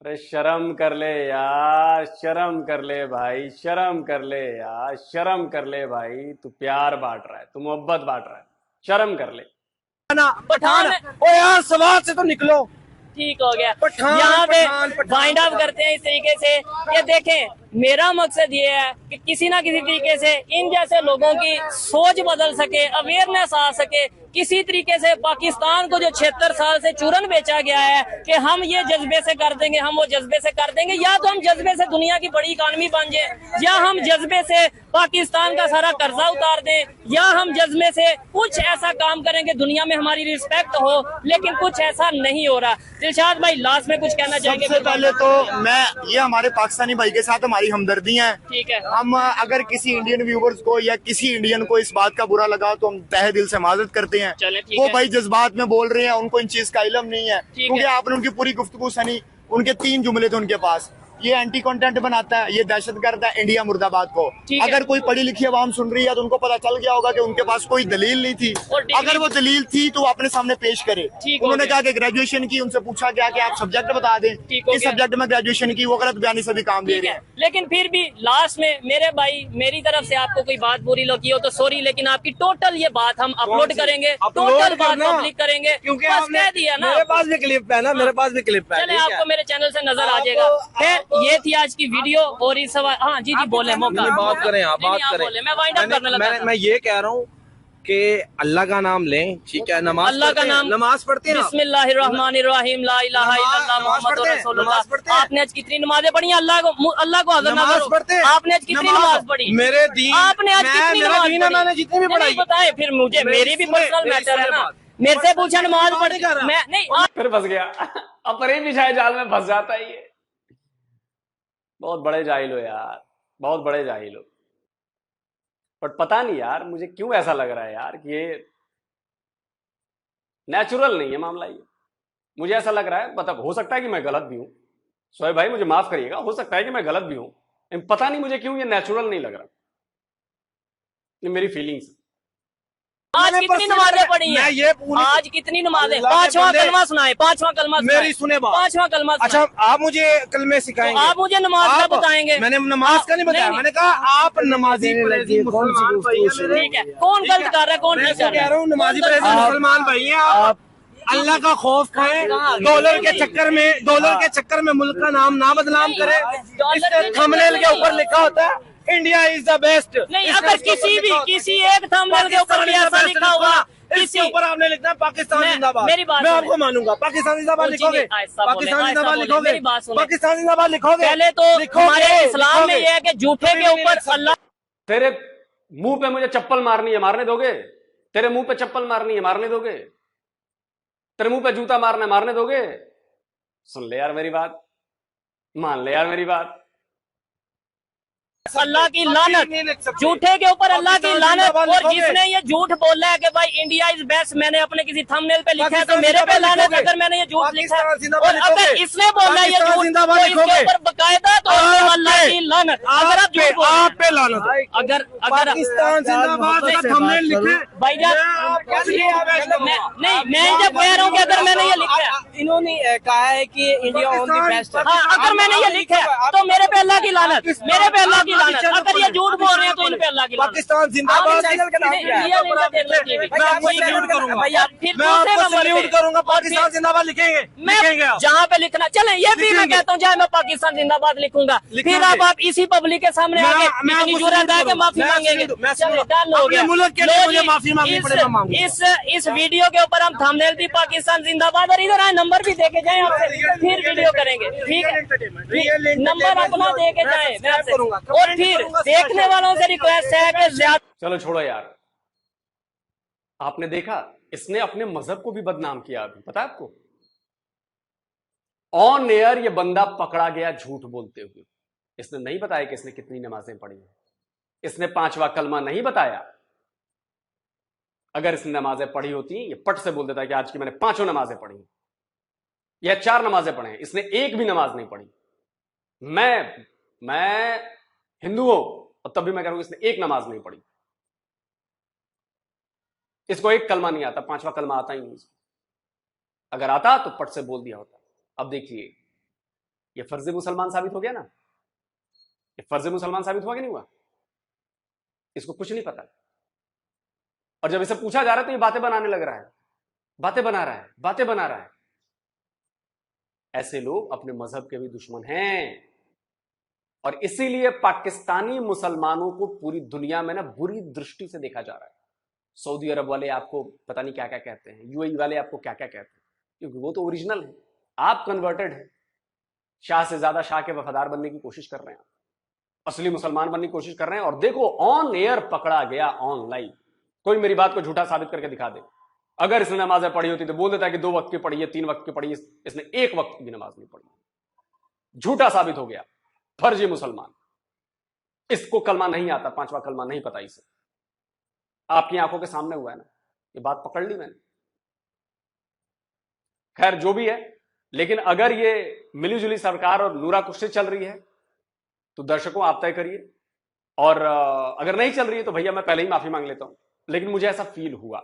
अरे शर्म कर ले यार, शर्म कर ले भाई, शर्म कर ले यार, शर्म कर ले भाई। तू प्यार बांट रहा है, तू मोहब्बत बांट रहा है, शर्म कर ले। पठान ओ यार, सवाल से तो निकलो। ठीक हो गया। पठान, यहाँ पे पठान, वाइंड अप करते हैं इस तरीके से। ये देखें, मेरा मकसद ये है कि किसी ना किसी तरीके से इन जैसे लोगों की सोच बदल सके, अवेयरनेस आ सके। किसी तरीके से पाकिस्तान को जो 76 साल से चूरन बेचा गया है कि हम ये जज्बे से कर देंगे, हम वो जज्बे से कर देंगे, या तो हम जज्बे से दुनिया की बड़ी इकानमी बन जाए, या हम जज्बे से पाकिस्तान का सारा कर्जा उतार दें, या हम जज्बे से कुछ ऐसा काम करेंगे दुनिया में हमारी रिस्पेक्ट हो। लेकिन कुछ ऐसा नहीं हो रहा। दिलशाद भाई, लास्ट में कुछ कहना चाहेंगे? सबसे पहले तो मैं, ये हमारे पाकिस्तानी भाई के साथ हमारी हमदर्दियां हैं। ठीक है। हम अगर किसी इंडियन व्यूवर्स को या किसी इंडियन को इस बात का बुरा लगा तो हम तहे दिल से माजरत करते हैं। चले, ठीक वो है। भाई जज्बात में बोल रहे हैं, उनको इन चीज का इल्म नहीं है, क्योंकि आपने उनकी पूरी गुफ्तगू सुनी। उनके 3 जुमले थे उनके पास, ये एंटी कंटेंट बनाता है, ये दहशतगर्द है, इंडिया मुर्दाबाद को। अगर कोई पढ़ी लिखी आवाम सुन रही है तो उनको पता चल गया होगा कि उनके पास कोई दलील नहीं थी। अगर वो दलील थी तो वो अपने सामने पेश करे। उन्होंने कहा कि ग्रेजुएशन की, उनसे पूछा गया कि आप सब्जेक्ट बता दें, इस सब्जेक्ट में ग्रेजुएशन की, वो गलत बयानी से भी काम दे रहे हैं। लेकिन फिर भी लास्ट में मेरे भाई, मेरी तरफ से आपको कोई बात बुरी लगी हो तो सॉरी, लेकिन आपकी टोटल ये बात हम अपलोड करेंगे, टोटल बात पब्लिक करेंगे, क्योंकि बस कह दिया ना। मेरे पास भी क्लिप है ना, मेरे पास भी क्लिप है। चले, आपको मेरे चैनल से नजर आ जाएगा। फिर ये थी आज की वीडियो। और इस सवाल, हाँ जी जी बोले, मौका बात करें, आप बात करें। मैं वाइंड अप करने लगा था। मैं ये कह रहा हूँ कि अल्लाह का नाम लें, ठीक है, नमाज, अल्लाह का नाम, नमाज पढ़ते हैं, बिस्मिल्लाहिर्रहमानिर्रहीम, ला इलाहा इल्लल्लाह मुहम्मदुर रसूलुल्लाह। आपने आज कितनी नमाजें पढ़ी? अल्लाह को हाज़िर ना करो। आपने आज कितनी नमाज पढ़ी? मेरे दीन, आपने आज कितनी नमाज पढ़ी? मैंने जितनी भी पढ़ाई बताए। फिर मुझे, मेरी भी पर्सनल मैटर है ना, मेरे से पूछा नमाज पढ़ी मैं नहीं। फिर फंस गया, अपने भी शायद जाल में फंस जाता है ये। बहुत बड़े जाहिल हो यार, बहुत बड़े जाहिल हो। बट पता नहीं यार, मुझे क्यों ऐसा लग रहा है यार कि ये नेचुरल नहीं है मामला। ये मुझे ऐसा लग रहा है, मतलब हो सकता है कि मैं गलत भी हूं, सोहेब भाई मुझे माफ करिएगा, हो सकता है कि मैं गलत भी हूं, लेकिन पता नहीं मुझे क्यों ये नेचुरल नहीं लग रहा। ये मेरी फीलिंग्स। आज कितनी नमाजें पढ़ी हैं? आज कितनी नमाजें? 5वां कलमा सुनाए, 5वां कलमा मेरी सुने बात। 5वां कलमा। अच्छा, आप मुझे कलमे सिखाएंगे? आप मुझे नमाज का बताएंगे? मैंने नमाज का नहीं बताया, मैंने कहा आप नमाजी मुसलमान भाई हैं। ठीक है, कौन गलत कर रहा है, कौन ठीक कर रहा है? कह रहा हूँ नमाजी मुसलमान भाई हैं आप। अल्लाह का खौफ खाएं, डॉलर के चक्कर में मुल्क का नाम ना बदनाम करें। थंबनेल के ऊपर लिखा होता है इंडिया इज द बेस्ट। नहीं, अगर किसी एक थंबनेल के ऊपर भी ऐसा लिखा होगा, इसके ऊपर आपने लिखना है पाकिस्तान जिंदाबाद, मेरी बात मैं आपको मानूंगा। पाकिस्तान जिंदाबाद लिखोगे, पाकिस्तान जिंदाबाद लिखोगे, पाकिस्तान जिंदाबाद लिखोगे। पहले तो हमारे इस्लाम में यह है कि झूठे के ऊपर अल्लाह। तेरे मुंह पे मुझे चप्पल मारनी है, मारने दोगे? तेरे मुंह पे चप्पल मारनी है, मारने दोगे? तेरे मुंह पे जूता मारना है, मारने दोगे? सुन ले यार मेरी बात, मान ले यार मेरी बात। अल्लाह की लानत, झूठे के ऊपर अल्लाह की लानत। और जिसने ये झूठ बोला है कि भाई इंडिया इज बेस्ट, मैंने अपने किसी थंबनेल पे लिखा है तो मेरे पे लानत। अगर मैंने ये झूठ लिखा है, और अगर इसने बोला है ये झूठ जिंदाबाद तो लिखोगे? इसके ऊपर बकायदा तो अल्लाह की लानत, अगर आप झूठ बोल रहे हैं। आप पे लानत। अगर पाकिस्तान जिंदाबाद का थंबनेल लिखे भाईजान, नहीं मैं जब कह रहा हूँ कि अगर मैंने ये लिखा है, इन्होंने कहा है कि इंडिया ऑन द बेस्ट है। हाँ, अगर मैंने ये लिखा है तो मेरे पे अल्लाह की लानत, मेरे पे अल्लाह की लानत। अगर ये झूठ बोल रहे हैं तो इन पे अल्लाह की लानत। पाकिस्तान जिंदाबाद चैनल का नाम क्या है? Real entertainment TV. मैं आपको सल्यूट करूंगा, भैया फिर मैं दूसरे आपको नंबर सल्यूट पे करूंगा। पाकिस्तान जिंदाबाद लिखेंगे, मैं लिखेंगे आप? जहाँ पे लिखना चले ये भी मैं लिखेंगे। कहता हूँ, चाहे मैं पाकिस्तान जिंदाबाद लिखूंगा, लिखेंगे। फिर आप इसी पब्लिक के सामने आके इतनी जुर्रत है कि माफी मांगेंगे। चलो डन हो गया। मुल्क के लिए मुझे माफी मांगनी पड़ेगा, मांगूंगा। इस वीडियो के ऊपर हम थंबनेल भी पाकिस्तान जिंदाबाद और इधर आए नंबर भी देके जाए आपसे, फिर वीडियो करेंगे, ठीक है? नंबर अपना दे के जाए मैं आपसे। और फिर देखने वालों से रिक्वेस्ट है कि ज्यादा चलो छोड़ो यार, आपने देखा इसने अपने मजहब को भी बदनाम किया। अभी पता है आपको, ऑन एयर ये बंदा पकड़ा गया झूठ बोलते हुए। इसने नहीं बताया कि इसने कितनी नमाजें पढ़ी हैं, इसने 5वां कलमा नहीं बताया। अगर इसने नमाजें पढ़ी होती, ये पट से बोल देता कि आज की मैंने 5 नमाजें पढ़ी या 4 नमाजें पढ़े हैं। इसने एक भी नमाज नहीं पढ़ी। मैं हिंदू हूं और तब भी मैं कह रहा हूं इसने एक नमाज नहीं पढ़ी। इसको एक कलमा नहीं आता, 5वां कलमा आता ही नहीं इसको। अगर आता तो पट से बोल दिया होता। अब देखिए, ये फर्ज मुसलमान साबित हो गया ना, ये फर्ज मुसलमान साबित हुआ कि नहीं हुआ? इसको कुछ नहीं पता। और जब इसे पूछा जा रहा है तो ये बातें बनाने लग रहा है, बातें बना रहा है, बातें बना रहा है। ऐसे लोग अपने मजहब के भी दुश्मन हैं और इसीलिए पाकिस्तानी मुसलमानों को पूरी दुनिया में ना बुरी दृष्टि से देखा जा रहा है। सऊदी अरब वाले आपको पता नहीं क्या क्या कहते हैं, यूएई वाले आपको क्या क्या कहते हैं, क्योंकि वो तो ओरिजिनल है, आप कन्वर्टेड हैं। शाह से ज्यादा शाह के वफादार बनने की कोशिश कर रहे हैं, असली मुसलमान बनने की कोशिश कर रहे हैं। और देखो, ऑन एयर पकड़ा गया, ऑन लाइव। कोई मेरी बात को झूठा साबित करके दिखा दे। अगर इसने नमाजें पढ़ी होती तो बोल देता है कि 2 वक्त की पढ़ी है, 3 वक्त की पढ़ी है। इसने 1 वक्त की भी नमाज नहीं पढ़ी। झूठा साबित हो गया, फर्जी मुसलमान। इसको कलमा नहीं आता, 5वां कलमा नहीं पता इसे। आपकी आंखों के सामने हुआ है ना, ये बात पकड़ ली मैंने। खैर जो भी है, लेकिन अगर ये मिलीजुली सरकार और नूरा कुश्ती चल रही है तो दर्शकों आप तय करिए। और अगर नहीं चल रही है तो भैया मैं पहले ही माफी मांग लेता हूं। लेकिन मुझे ऐसा फील हुआ,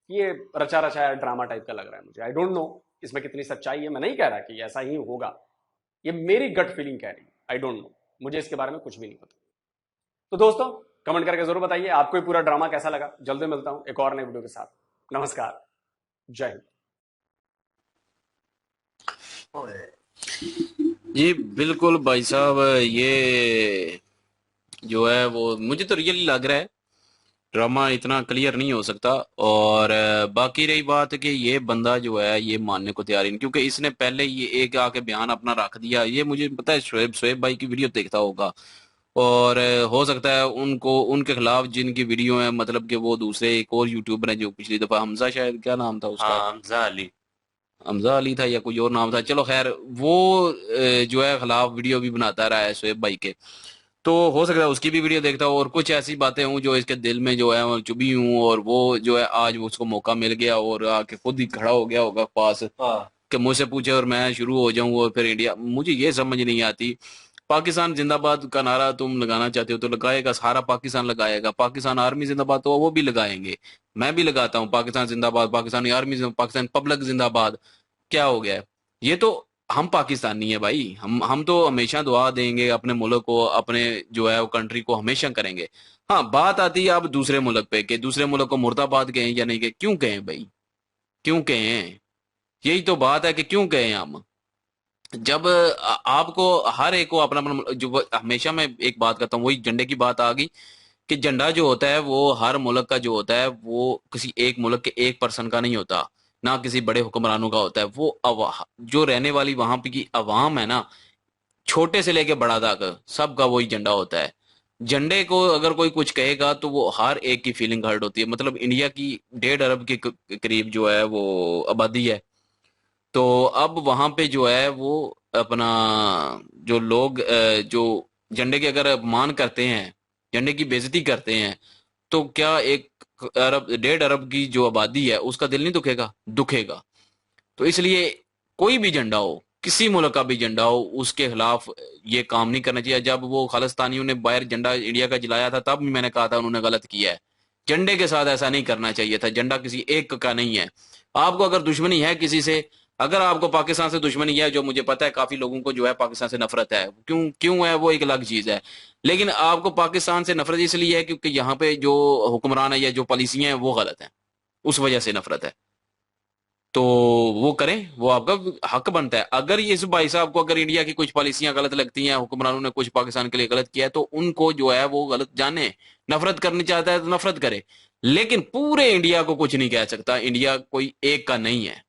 ये रचा रचाया ड्रामा टाइप का लग रहा है मुझे। आई डोंट नो इसमें कितनी सच्चाई है। मैं नहीं कह रहा कि ऐसा ही होगा, ये मेरी गट फीलिंग कह रही है। आई डोंट नो, मुझे इसके बारे में कुछ भी नहीं पता। तो दोस्तों कमेंट करके जरूर बताइए आपको ये पूरा ड्रामा कैसा लगा। जल्दी मिलता हूं एक और नए वीडियो के साथ। नमस्कार, जय हिंद। जी बिल्कुल भाई साहब, ये जो है वो मुझे तो रियली लग रहा है ड्रामा इतना क्लियर नहीं हो सकता। और बाकी रही बात कि ये बंदा जो है ये मानने को तैयार ही नहीं, क्योंकि इसने पहले ये एक आके बयान अपना रख दिया। ये मुझे पता है, शोएब भाई की वीडियो देखता होगा और हो सकता है उनको उनके खिलाफ जिनकी वीडियो है, मतलब कि वो दूसरे एक और यूट्यूबर है जो पिछली दफा हमजा, शायद क्या नाम था उसका, हमजा अली था या कोई और नाम था। चलो खैर, वो जो है खिलाफ वीडियो भी बनाता रहा है शोएब भाई के, तो हो सकता है उसकी भी वीडियो देखता हो और कुछ ऐसी बातें हूँ जो इसके दिल में जो है चुभी हूँ। और वो जो है आज उसको मौका मिल गया और आके खुद ही खड़ा हो गया होगा पास कि मुझसे पूछे और मैं शुरू हो जाऊं और फिर इंडिया। मुझे ये समझ नहीं आती, पाकिस्तान जिंदाबाद का नारा तुम लगाना चाहते हो तो लगाएगा, सारा पाकिस्तान लगाएगा। पाकिस्तान आर्मी जिंदाबाद तो वो भी लगाएंगे, मैं भी लगाता हूँ पाकिस्तान जिंदाबाद, पाकिस्तानी आर्मी, पाकिस्तान पब्लिक जिंदाबाद। क्या हो गया? ये तो हम पाकिस्तानी है भाई, हम तो हमेशा दुआ देंगे अपने मुल्क को, अपने जो है वो कंट्री को हमेशा करेंगे। हाँ, बात आती है अब दूसरे मुल्क पे कि दूसरे मुल्क को मुर्दाबाद कहें या नहीं कहें। क्यों कहें भाई, क्यों कहें? यही तो बात है कि क्यों कहें हम, जब आपको हर एक को अपना अपना जो हमेशा मैं एक बात करता हूँ, वही झंडे की बात आ गई कि झंडा जो होता है वो हर मुल्क का जो होता है वो किसी एक मुल्क के एक पर्सन का नहीं होता, ना किसी बड़े हुक्मरानों का होता है। वो जो रहने वाली वहां पे की अवाम है ना, छोटे से लेके बड़ा तक सबका वही झंडा होता है। झंडे को अगर कोई कुछ कहेगा तो वो हर एक की फीलिंग हर्ट होती है। मतलब इंडिया की 1.5 अरब के करीब जो है वो आबादी है, तो अब वहां पे जो है वो अपना जो लोग जो झंडे के अगर अपमान करते हैं, झंडे की बेइज्जती करते हैं, तो क्या 1.5 अरब की जो आबादी है उसका दिल नहीं दुखेगा? दुखेगा। तो इसलिए कोई भी झंडा हो, किसी मुल्क का भी झंडा हो, उसके खिलाफ ये काम नहीं करना चाहिए। जब वो खालिस्तानियों ने बाहर झंडा इंडिया का जलाया था तब मैंने कहा था उन्होंने गलत किया है। झंडे के साथ ऐसा नहीं करना चाहिए था। झंडा किसी एक का नहीं है। आपको अगर दुश्मनी है किसी से, अगर आपको पाकिस्तान से दुश्मनी है, जो मुझे पता है काफी लोगों को जो है पाकिस्तान से नफरत है, क्यों क्यों है वो एक अलग चीज है, लेकिन आपको पाकिस्तान से नफरत इसलिए है क्योंकि यहाँ पे जो हुक्मरान है या जो पॉलिसियां हैं वो गलत है, उस वजह से नफरत है। तो वो करें, वो आपका हक बनता है। अगर ये इस भाई साहब को अगर इंडिया की कुछ पॉलिसियां गलत लगती हैं, हुक्मरानों ने कुछ पाकिस्तान के लिए गलत किया है, तो उनको जो है वो गलत जाने। नफरत करनी चाहता है तो नफरत करे, लेकिन पूरे इंडिया को कुछ नहीं कह सकता। इंडिया कोई एक का नहीं है,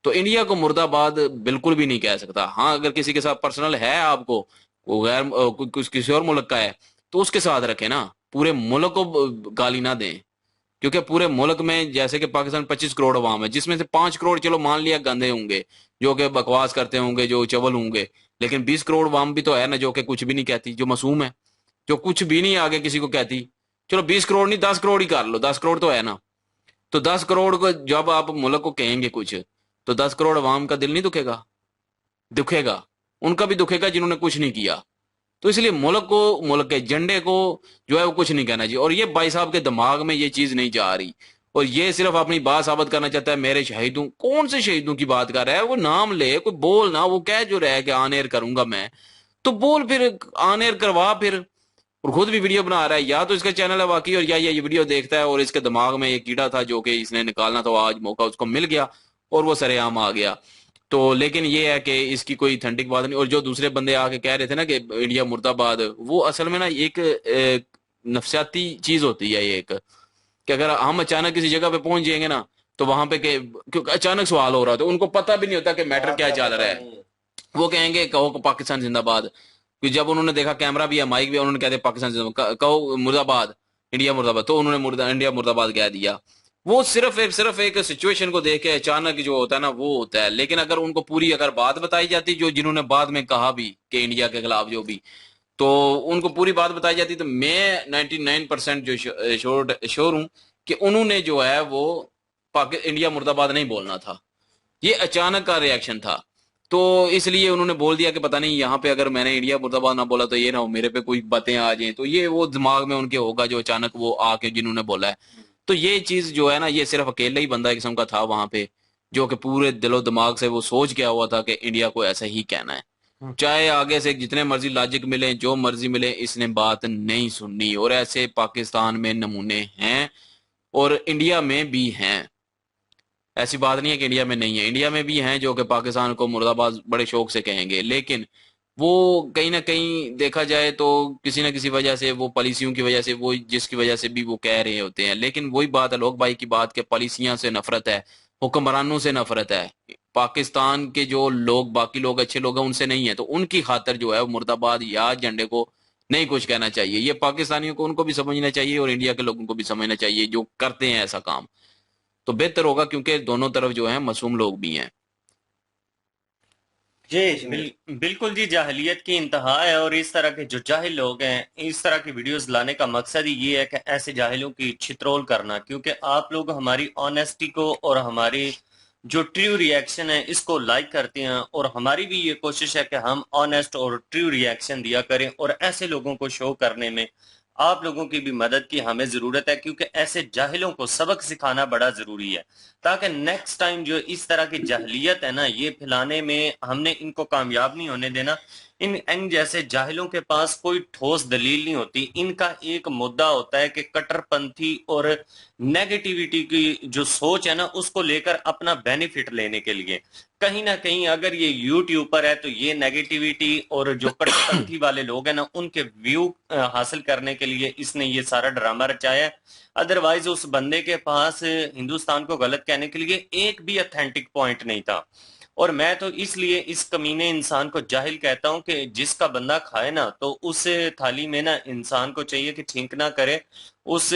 तो इंडिया को मुर्दाबाद बिल्कुल भी नहीं कह सकता। हाँ, अगर किसी के साथ पर्सनल है आपको, वो गैर कुछ किसी और मुल्क का है, तो उसके साथ रखे ना, पूरे मुल्क को गाली ना दें। क्योंकि पूरे मुल्क में जैसे कि पाकिस्तान 25 करोड़ अवाम है, जिसमें से 5 करोड़ चलो मान लिया गंदे होंगे, जो कि बकवास करते होंगे, जो चवल होंगे, लेकिन 20 करोड़ अवाम भी तो है ना जो कि कुछ भी नहीं कहती, जो मासूम है, जो कुछ भी नहीं आगे किसी को कहती। चलो 20 करोड़ नहीं 10 करोड़ ही कर लो, 10 करोड़ तो है ना। तो 10 करोड़ को जब आप मुल्क को कहेंगे कुछ, तो 10 करोड़ अवाम का दिल नहीं दुखेगा? दुखेगा, उनका भी दुखेगा जिन्होंने कुछ नहीं किया। तो इसलिए मुल्क को, मुल्क के झंडे को जो है वो कुछ नहीं कहना चाहिए। और ये भाई साहब के दिमाग में ये चीज नहीं जा रही, और ये सिर्फ अपनी बात साबित करना चाहता है, मेरे शहीदों। कौन से शहीदों की बात कर रहा है? वो नाम ले, कोई बोल ना, वो कह जो रहा है कि ऑन एयर करूंगा मैं, तो बोल फिर, ऑन एयर करवा फिर। और खुद भी वीडियो बना रहा है, या तो इसका चैनल है वाकई, और या ये वीडियो देखता है और इसके दिमाग में एक कीड़ा था जो कि इसने निकालना था, आज मौका उसको मिल गया और वो सरेआम आ गया। तो लेकिन ये है कि इसकी कोई ऑथेंटिक बात नहीं। और जो दूसरे बंदे आके कह रहे थे ना कि इंडिया मुर्दाबाद, वो असल में ना एक नफसियाती चीज होती है ये, एक कि अगर हम अचानक किसी जगह पे पहुंच जाएंगे ना, तो वहां पे क्योंकि अचानक सवाल हो रहा है तो उनको पता भी नहीं होता कि मैटर क्या चल रहा है, वो कहेंगे कहो पाकिस्तान जिंदाबाद। जब उन्होंने देखा कैमरा भी है, माइक भी है, उन्होंने कहते पाकिस्तान जिंदाबाद, कहो मुर्दाबाद, इंडिया मुर्दाबाद, तो उन्होंने इंडिया मुर्दाबाद कह दिया। वो सिर्फ एक सिचुएशन को देख के अचानक जो होता है ना वो होता है। लेकिन अगर उनको पूरी अगर बात बताई जाती, जो जिन्होंने बाद में कहा भी कि इंडिया के खिलाफ जो भी, तो उनको पूरी बात बताई जाती, तो मैं 99% जो श्योर हूं कि उन्होंने जो है वो इंडिया मुर्दाबाद नहीं बोलना था। ये अचानक का रिएक्शन था, तो इसलिए उन्होंने बोल दिया कि पता नहीं यहाँ पे अगर मैंने इंडिया मुर्दाबाद ना बोला तो ये ना हो मेरे पे कोई बातें आ जाएं। तो ये वो दिमाग में उनके होगा जो अचानक वो आके जिन्होंने बोला है। तो ये चीज जो है ना, ये सिर्फ अकेला ही बंदा किस्म का था वहां पे, जो कि पूरे दिलो दिमाग से वो सोच गया हुआ था कि इंडिया को ऐसा ही कहना है, चाहे आगे से जितने मर्जी लॉजिक मिले, जो मर्जी मिले, इसने बात नहीं सुननी। और ऐसे पाकिस्तान में नमूने हैं और इंडिया में भी हैं। ऐसी बात नहीं है कि इंडिया में नहीं है, इंडिया में भी हैं जो कि पाकिस्तान को मुर्दाबाद बड़े शौक से कहेंगे, लेकिन वो कहीं ना कहीं देखा जाए तो किसी ना किसी वजह से, वो पॉलिसियों की वजह से, वो जिसकी वजह से भी वो कह रहे होते हैं। लेकिन वही बात है लोग भाई की बात के, पॉलिसियां से नफरत है, हुक्मरानों से नफरत है। पाकिस्तान के जो लोग, बाकी लोग अच्छे लोग हैं उनसे नहीं है, तो उनकी खातर जो है वो मुर्दाबाद या झंडे को नहीं कुछ कहना चाहिए। ये पाकिस्तानियों को, उनको भी समझना चाहिए और इंडिया के लोगों को भी समझना चाहिए जो करते हैं ऐसा काम, तो बेहतर होगा, क्योंकि दोनों तरफ जो है मासूम लोग भी हैं। बिल्कुल जी, जाहिलियत की इंतहा है। और इस तरह के जो जाहिल लोग हैं, इस तरह की वीडियोस लाने का मकसद ही ये है कि ऐसे जाहिलों की छित्रोल करना, क्योंकि आप लोग हमारी ऑनेस्टी को और हमारी जो ट्रू रिएक्शन है इसको लाइक करते हैं, और हमारी भी ये कोशिश है कि हम ऑनेस्ट और ट्रू रिएक्शन दिया करें। और ऐसे लोगों को शो करने में आप लोगों की भी मदद की हमें जरूरत है, क्योंकि ऐसे जाहिलों को सबक सिखाना बड़ा जरूरी है, ताकि नेक्स्ट टाइम जो इस तरह की जाहिलियत है ना, ये फैलाने में हमने इनको कामयाब नहीं होने देना। इन जैसे जाहिलों के पास कोई ठोस दलील नहीं होती। इनका एक मुद्दा होता है कि कट्टरपंथी और नेगेटिविटी की जो सोच है ना, उसको लेकर अपना बेनिफिट लेने के लिए कहीं ना कहीं, अगर ये यूट्यूब पर है तो ये नेगेटिविटी और जो कट्टरपंथी वाले लोग हैं ना, उनके व्यू हासिल करने के लिए इसने ये सारा ड्रामा रचाया है। अदरवाइज उस बंदे के पास हिंदुस्तान को गलत कहने के लिए एक भी ऑथेंटिक पॉइंट नहीं था। और मैं तो इसलिए इस कमीने इंसान को जाहिल कहता हूं कि जिसका बंदा खाए ना, तो उस थाली में ना इंसान को चाहिए कि छींक ना करे उस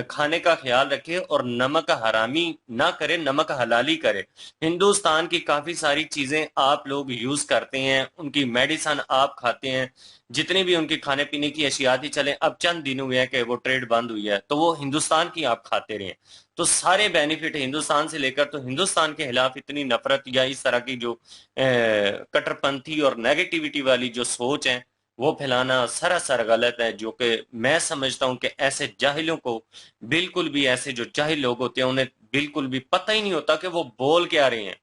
खाने का ख्याल रखे और नमक हरामी ना करे, नमक हलाली करे। हिंदुस्तान की काफी सारी चीजें आप लोग यूज करते हैं, उनकी मेडिसिन आप खाते हैं, जितनी भी उनकी खाने पीने की अशिया थी, चले अब चंद दिन हुए हैं कि वो ट्रेड बंद हुई है, तो वो हिंदुस्तान की आप खाते रहे, तो सारे बेनिफिट हिंदुस्तान से लेकर, तो हिंदुस्तान के खिलाफ इतनी नफरत या इस तरह की जो कट्टरपंथी और नेगेटिविटी वाली जो सोच है वो फैलाना सरासर गलत है। जो कि मैं समझता हूं कि ऐसे जाहिलों को बिल्कुल भी, ऐसे जो जाहिल लोग होते हैं उन्हें बिल्कुल भी पता ही नहीं होता कि वो बोल क्या रहे हैं।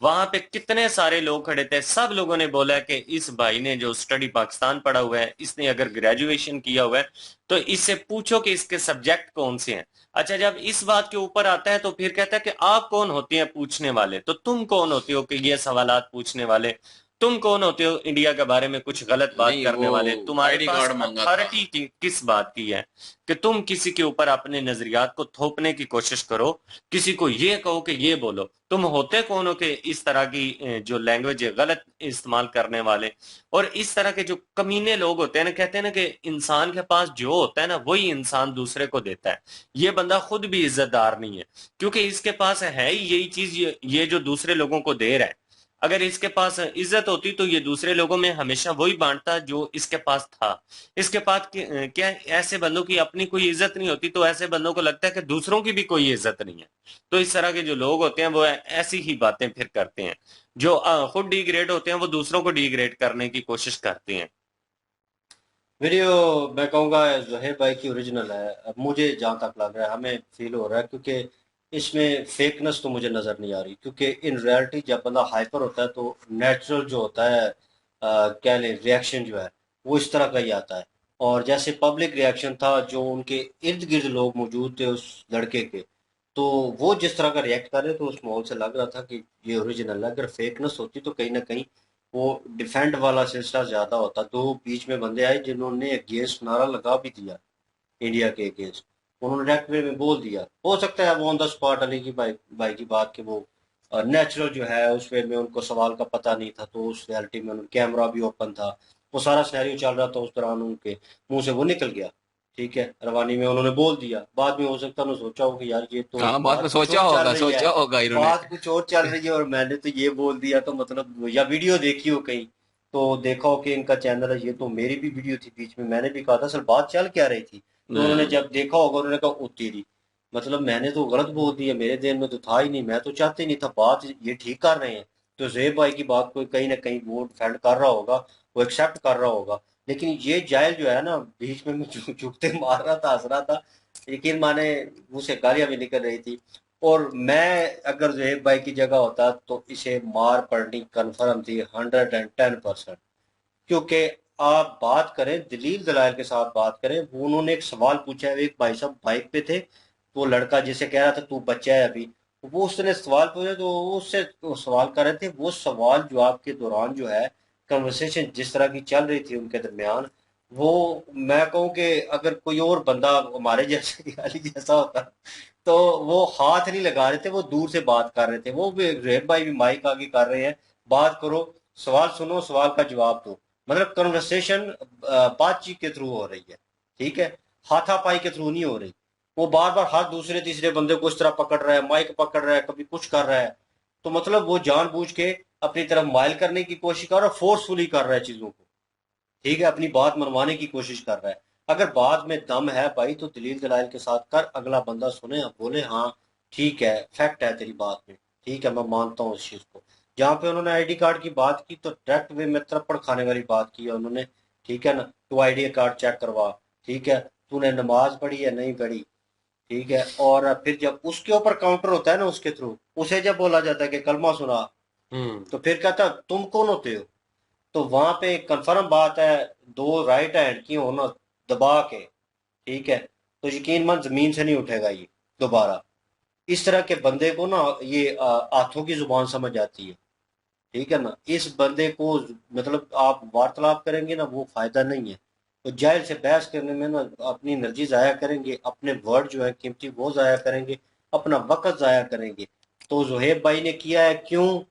वहां पे कितने सारे लोग खड़े थे, सब लोगों ने बोला कि इस भाई ने जो स्टडी पाकिस्तान पढ़ा हुआ है, इसने अगर ग्रेजुएशन किया हुआ है तो इससे पूछो कि इसके सब्जेक्ट कौन से हैं। अच्छा, जब इस बात के ऊपर आता है तो फिर कहता है कि आप कौन होते हैं पूछने वाले, तो तुम कौन होते हो कि ये सवालात पूछने वाले, तुम कौन होते हो इंडिया के बारे में कुछ गलत बात नहीं, करने वो वाले, तुम्हारे आईडी पास कार्ड मांगा था। अथॉरिटी किस बात की है कि तुम किसी के ऊपर अपने नजरियात को थोपने की कोशिश करो, किसी को ये कहो कि ये बोलो। तुम होते कौन हो कि इस तरह की जो लैंग्वेज है गलत इस्तेमाल करने वाले। और इस तरह के जो कमीने लोग होते हैं ना, कहते हैं ना कि इंसान के पास जो होता है ना वही इंसान दूसरे को देता है। ये बंदा खुद भी इज्जतदार नहीं है, क्योंकि इसके पास है ही यही चीज, ये जो दूसरे लोगों को दे रहा है। अगर इसके पास इज्जत होती तो ये दूसरे लोगों में हमेशा वही बांटता जो इसके पास था। इसके पास क्या ऐसे बंदों की अपनी कोई इज्जत नहीं होती, तो ऐसे बंदों को लगता है कि दूसरों की भी कोई इज्जत नहीं है। तो इस तरह के जो लोग होते हैं वो ऐसी ही बातें फिर करते हैं। जो खुद डिग्रेड होते हैं वो दूसरों को डिग्रेड करने की कोशिश करते हैं। वीडियो मैं कहूँगा ज़ोहेब भाई की ओरिजिनल है। अब मुझे जहाँ तक लग रहा है, हमें फील हो रहा है, क्योंकि इसमें फेकनेस तो मुझे नज़र नहीं आ रही, क्योंकि इन रियलिटी जब बंदा हाइपर होता है तो नेचुरल जो होता है क्या ले रिएक्शन जो है वो इस तरह का ही आता है। और जैसे पब्लिक रिएक्शन था, जो उनके इर्द गिर्द लोग मौजूद थे उस लड़के के, तो वो जिस तरह का रिएक्ट कर रहे थे उस माहौल से लग रहा था कि ये ओरिजिनल है। अगर फेकनेस होती तो कहीं ना कहीं वो डिफेंड वाला सिलसिला ज्यादा होता। दो बीच में बंदे आए जिन्होंने अगेंस्ट नारा लगा भी दिया इंडिया के अगेंस्ट, उन्होंने डायरेक्ट वे में बोल दिया। हो सकता है वो ऑन द स्पॉट अली की भाई की बात के वो नेचुरल जो है उस वे में उनको सवाल का पता नहीं था, तो उस रियलिटी में कैमरा भी ओपन था, वो सारा सिनेरियो चल रहा था, उस दौरान उनके मुंह से वो निकल गया। ठीक है, रवानी में उन्होंने बोल दिया, बाद में हो सकता है उन्होंने सोचा हो कि यार ये तो हाँ, बाद में बात कुछ सोचा और चल होगा, रही सोचा है, होगा इन्होंने। बात कुछ और चल रही है और मैंने तो ये बोल दिया, तो मतलब या वीडियो देखी हो कहीं तो देखा हो कि इनका चैनल है ये, तो मेरी भी वीडियो थी बीच में, मैंने भी कहा था सर बात चल क्या रही थी, तो उन्होंने जब देखा होगा उन्होंने कहा ओ तेरी, मतलब मैंने तो गलत बोल दिया, मेरे देन में तो था ही नहीं, मैं तो चाहते ही नहीं था, बात ये ठीक कर रहे हैं। तो ज़ेब भाई की बात को कहीं ना कहीं वो डिफेंड कर रहा होगा, वो एक्सेप्ट कर रहा होगा। लेकिन ये जायल जो है ना बीच में झुकते मार रहा था, हंस रहा था, यकीन माने मुंह से गालियां भी निकल रही थी। और मैं अगर ज़ेब भाई की जगह होता तो इसे मार पड़नी कन्फर्म थी 110%। क्योंकि आप बात करें दलील दलाइल के साथ बात करें, वो उन्होंने एक सवाल पूछा है, एक भाई साहब बाइक पे थे, तो लड़का जिसे कह रहा था तू बच्चा है अभी, वो उसने सवाल पूछा तो वो उससे वो सवाल कर रहे थे, वो सवाल जवाब के दौरान जो है कन्वर्सेशन जिस तरह की चल रही थी उनके दरमियान, वो मैं कहूँ कि अगर कोई और बंदा हमारे जैसे अली जैसा होता तो वो हाथ नहीं लगा रहे थे, वो दूर से बात कर रहे थे। वो भी रेब भाई भी माइक आगे कर रहे हैं, बात करो, सवाल सुनो, सवाल का जवाब दो, मतलब कन्वर्सेशन बातचीत के थ्रू हो रही है। ठीक है, हाथापाई के थ्रू नहीं हो रही। वो बार बार हर दूसरे तीसरे बंदे को इस तरह पकड़ रहा है, माइक पकड़ रहा है, कभी कुछ कर रहा है, तो मतलब वो जानबूझ के अपनी तरफ माइल करने की कोशिश कर रहा है, फोर्सफुली कर रहा है चीजों को। ठीक है, अपनी बात मनवाने की कोशिश कर रहा है। अगर बात में दम है भाई तो दलील दलाइल के साथ कर, अगला बंदा सुने, बोले हाँ ठीक है फैक्ट है तेरी बात में, ठीक है मैं मानता हूँ इस चीज को। जहाँ पे उन्होंने आईडी कार्ड की बात की तो डायरेक्ट वे में थप्पड़ खाने वाली बात की है उन्होंने। ठीक है ना, तू आईडी कार्ड चेक करवा, ठीक है, तूने नमाज पढ़ी या नहीं पढ़ी, ठीक है। और फिर जब उसके ऊपर काउंटर होता है ना उसके थ्रू, उसे जब बोला जाता है कि कलमा सुना, तो फिर कहता तुम कौन होते हो। तो वहां पे कंफर्म बात है, दो राइट हैंड की हो ना दबा के, ठीक है, तो यकीन मन जमीन से नहीं उठेगा ये दोबारा। इस तरह के बंदे को ना ये हाथों की जुबान समझ आती है। ठीक है ना, इस बंदे को मतलब आप वार्तालाप करेंगे ना वो फायदा नहीं है। तो जाहिल से बहस करने में ना अपनी एनर्जी जाया करेंगे, अपने वर्ड जो है कीमती वो जाया करेंगे, अपना वक्त जाया करेंगे। तो ज़ोहेब भाई ने किया है, क्यों,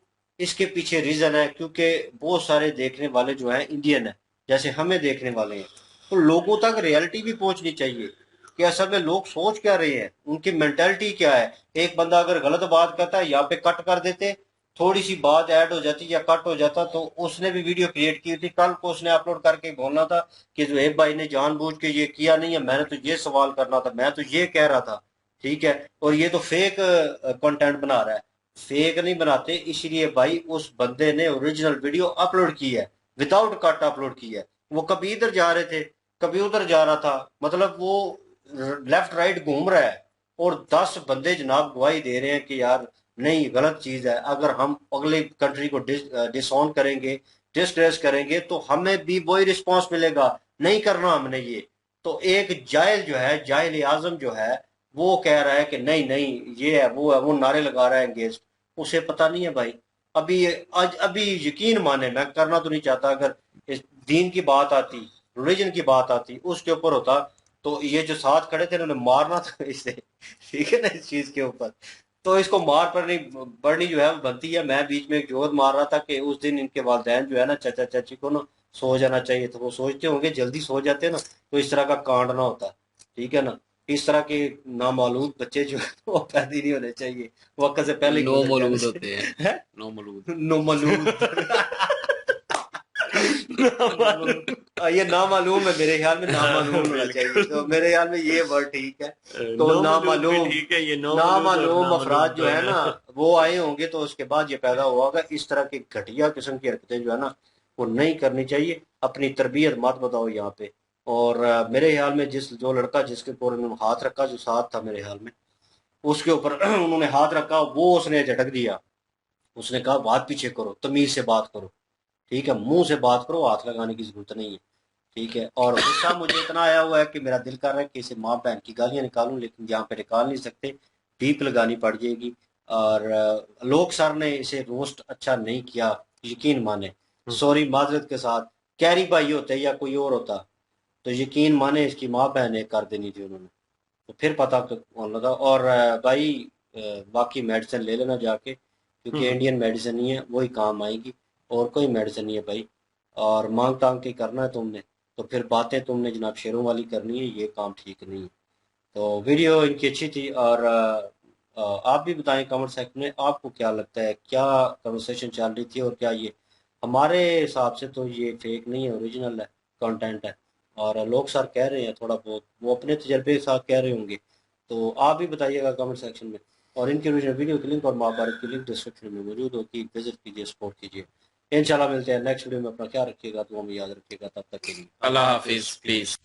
इसके पीछे रीजन है क्योंकि बहुत सारे देखने वाले जो हैं इंडियन है, जैसे हमें देखने वाले हैं, तो लोगों तक रियलिटी भी पहुंचनी चाहिए। कि असल में लोग सोच क्या रहे हैं, उनकी मेंटालिटी क्या है। एक बंदा अगर गलत बात करता है यहाँ पे कट कर देते, थोड़ी सी बात ऐड हो जाती या कट हो जाता, तो उसने भी वीडियो क्रिएट की थी, कल को उसने अपलोड करके बोलना था कि जुहेब भाई ने जानबूझ के ये किया नहीं है, मैंने तो ये सवाल करना था, मैं तो ये कह रहा था, ठीक है। और ये तो फेक कंटेंट बना रहा है, फेक नहीं बनाते, इसलिए भाई उस बंदे ने ओरिजिनल वीडियो अपलोड की है, विदाउट कट अपलोड की है। वो कभी इधर जा रहे थे, कभी उधर जा रहा था, मतलब वो लेफ्ट राइट घूम रहा है, और 10 बंदे जनाब गवाही दे रहे हैं कि यार नहीं, गलत चीज है। अगर हम अगले कंट्री को डिसऑन करेंगे, डिसग्रेस करेंगे, तो हमें भी वही रिस्पॉन्स मिलेगा, नहीं करना हमने ये। तो एक जाहिल जो है, जाहिल आजम जो है, वो कह रहा है कि नहीं नहीं ये है, वो नारे लगा रहा है एंगेज। उसे पता नहीं है भाई। अभी यकीन माने, मैं करना तो नहीं चाहता, अगर इस दीन की बात आती, रिलीजन की बात आती, उसके ऊपर होता, तो ये जो साथ खड़े थे उन्होंने मारना था इसे, ठीक है ना, इस चीज के ऊपर। तो इसको मार पड़नी जो है वो बनती है। मैं बीच में एक जोर मार रहा था कि उस दिन इनके वालिदैन जो है ना, चाचा चाची को ना सो जाना चाहिए, तो वो सोचते होंगे जल्दी सो जाते ना तो इस तरह का कांड ना होता, ठीक है ना। इस तरह के नामालूम बच्चे जो है वो पैदा ही नहीं होने चाहिए, वक्त से पहले नो मौलूद होते हैं, नो मौलूद, नो मलूम ये नामालूम है, मेरे ख्याल में नामालूम होना चाहिए, तो मेरे ख्याल में ये वर्ड ठीक है। तो नामालूम, ठीक है, ये नामालूम अफराद जो है ना वो आए होंगे, तो उसके बाद ये पैदा हुआ होगा। इस तरह की घटिया किस्म की हरकतें जो है ना वो नहीं करनी चाहिए। अपनी तरबियत मत बताओ यहाँ पे। और मेरे ख्याल में जो लड़का जिसके ऊपर उन्होंने हाथ रखा, जो साथ था मेरे ख्याल में, उसके ऊपर उन्होंने हाथ रखा, वो उसने झटक दिया। उसने कहा बात पीछे करो, तमीज से बात करो, ठीक है, मुंह से बात करो, हाथ लगाने की जरूरत नहीं है, ठीक है। और गुस्सा मुझे इतना आया हुआ है कि मेरा दिल कर रहा है कि इसे माँ बहन की गालियां निकालूं, लेकिन यहाँ पे निकाल नहीं सकते, बीप लगानी पड़ जाएगी। और लोग सर ने इसे रोस्ट अच्छा नहीं किया, यकीन माने, सॉरी माजरत के साथ। कैरी भाई होते या कोई और होता तो यकीन माने इसकी माँ बहन कर देनी थी उन्होंने, तो फिर पता होने लगा। और भाई बाकी मेडिसिन ले लेना जाके, क्योंकि इंडियन मेडिसिन ही है, वही काम आएगी, और कोई मेडिसिन नहीं है भाई। और मांग टांग के करना है तुमने, तो फिर बातें तुमने जनाब शेरों वाली करनी है, ये काम ठीक नहीं है। तो वीडियो इनकी अच्छी थी। और आप भी बताएं कमेंट सेक्शन में आपको क्या लगता है, क्या कन्वर्सेशन चल रही थी, और क्या ये हमारे हिसाब से तो ये फेक नहीं है, ओरिजिनल है, कंटेंट है। और लोग सर कह रहे हैं थोड़ा बहुत, वो अपने तजर्बे के साथ कह रहे होंगे, तो आप भी बताइएगा कमेंट सेक्शन में। और इनके ओरिजिनल वीडियो की लिंक और महाभारत की लिंक डिस्क्रिप्शन में मौजूद होगी, विजिट कीजिए, सपोर्ट कीजिए। इंशाल्लाह मिलते हैं नेक्स्ट वीडियो में। अपना ख्याल रखिएगा, तो हमें याद रखिएगा, तब तक के लिए अल्लाह हाफिज, प्लीज।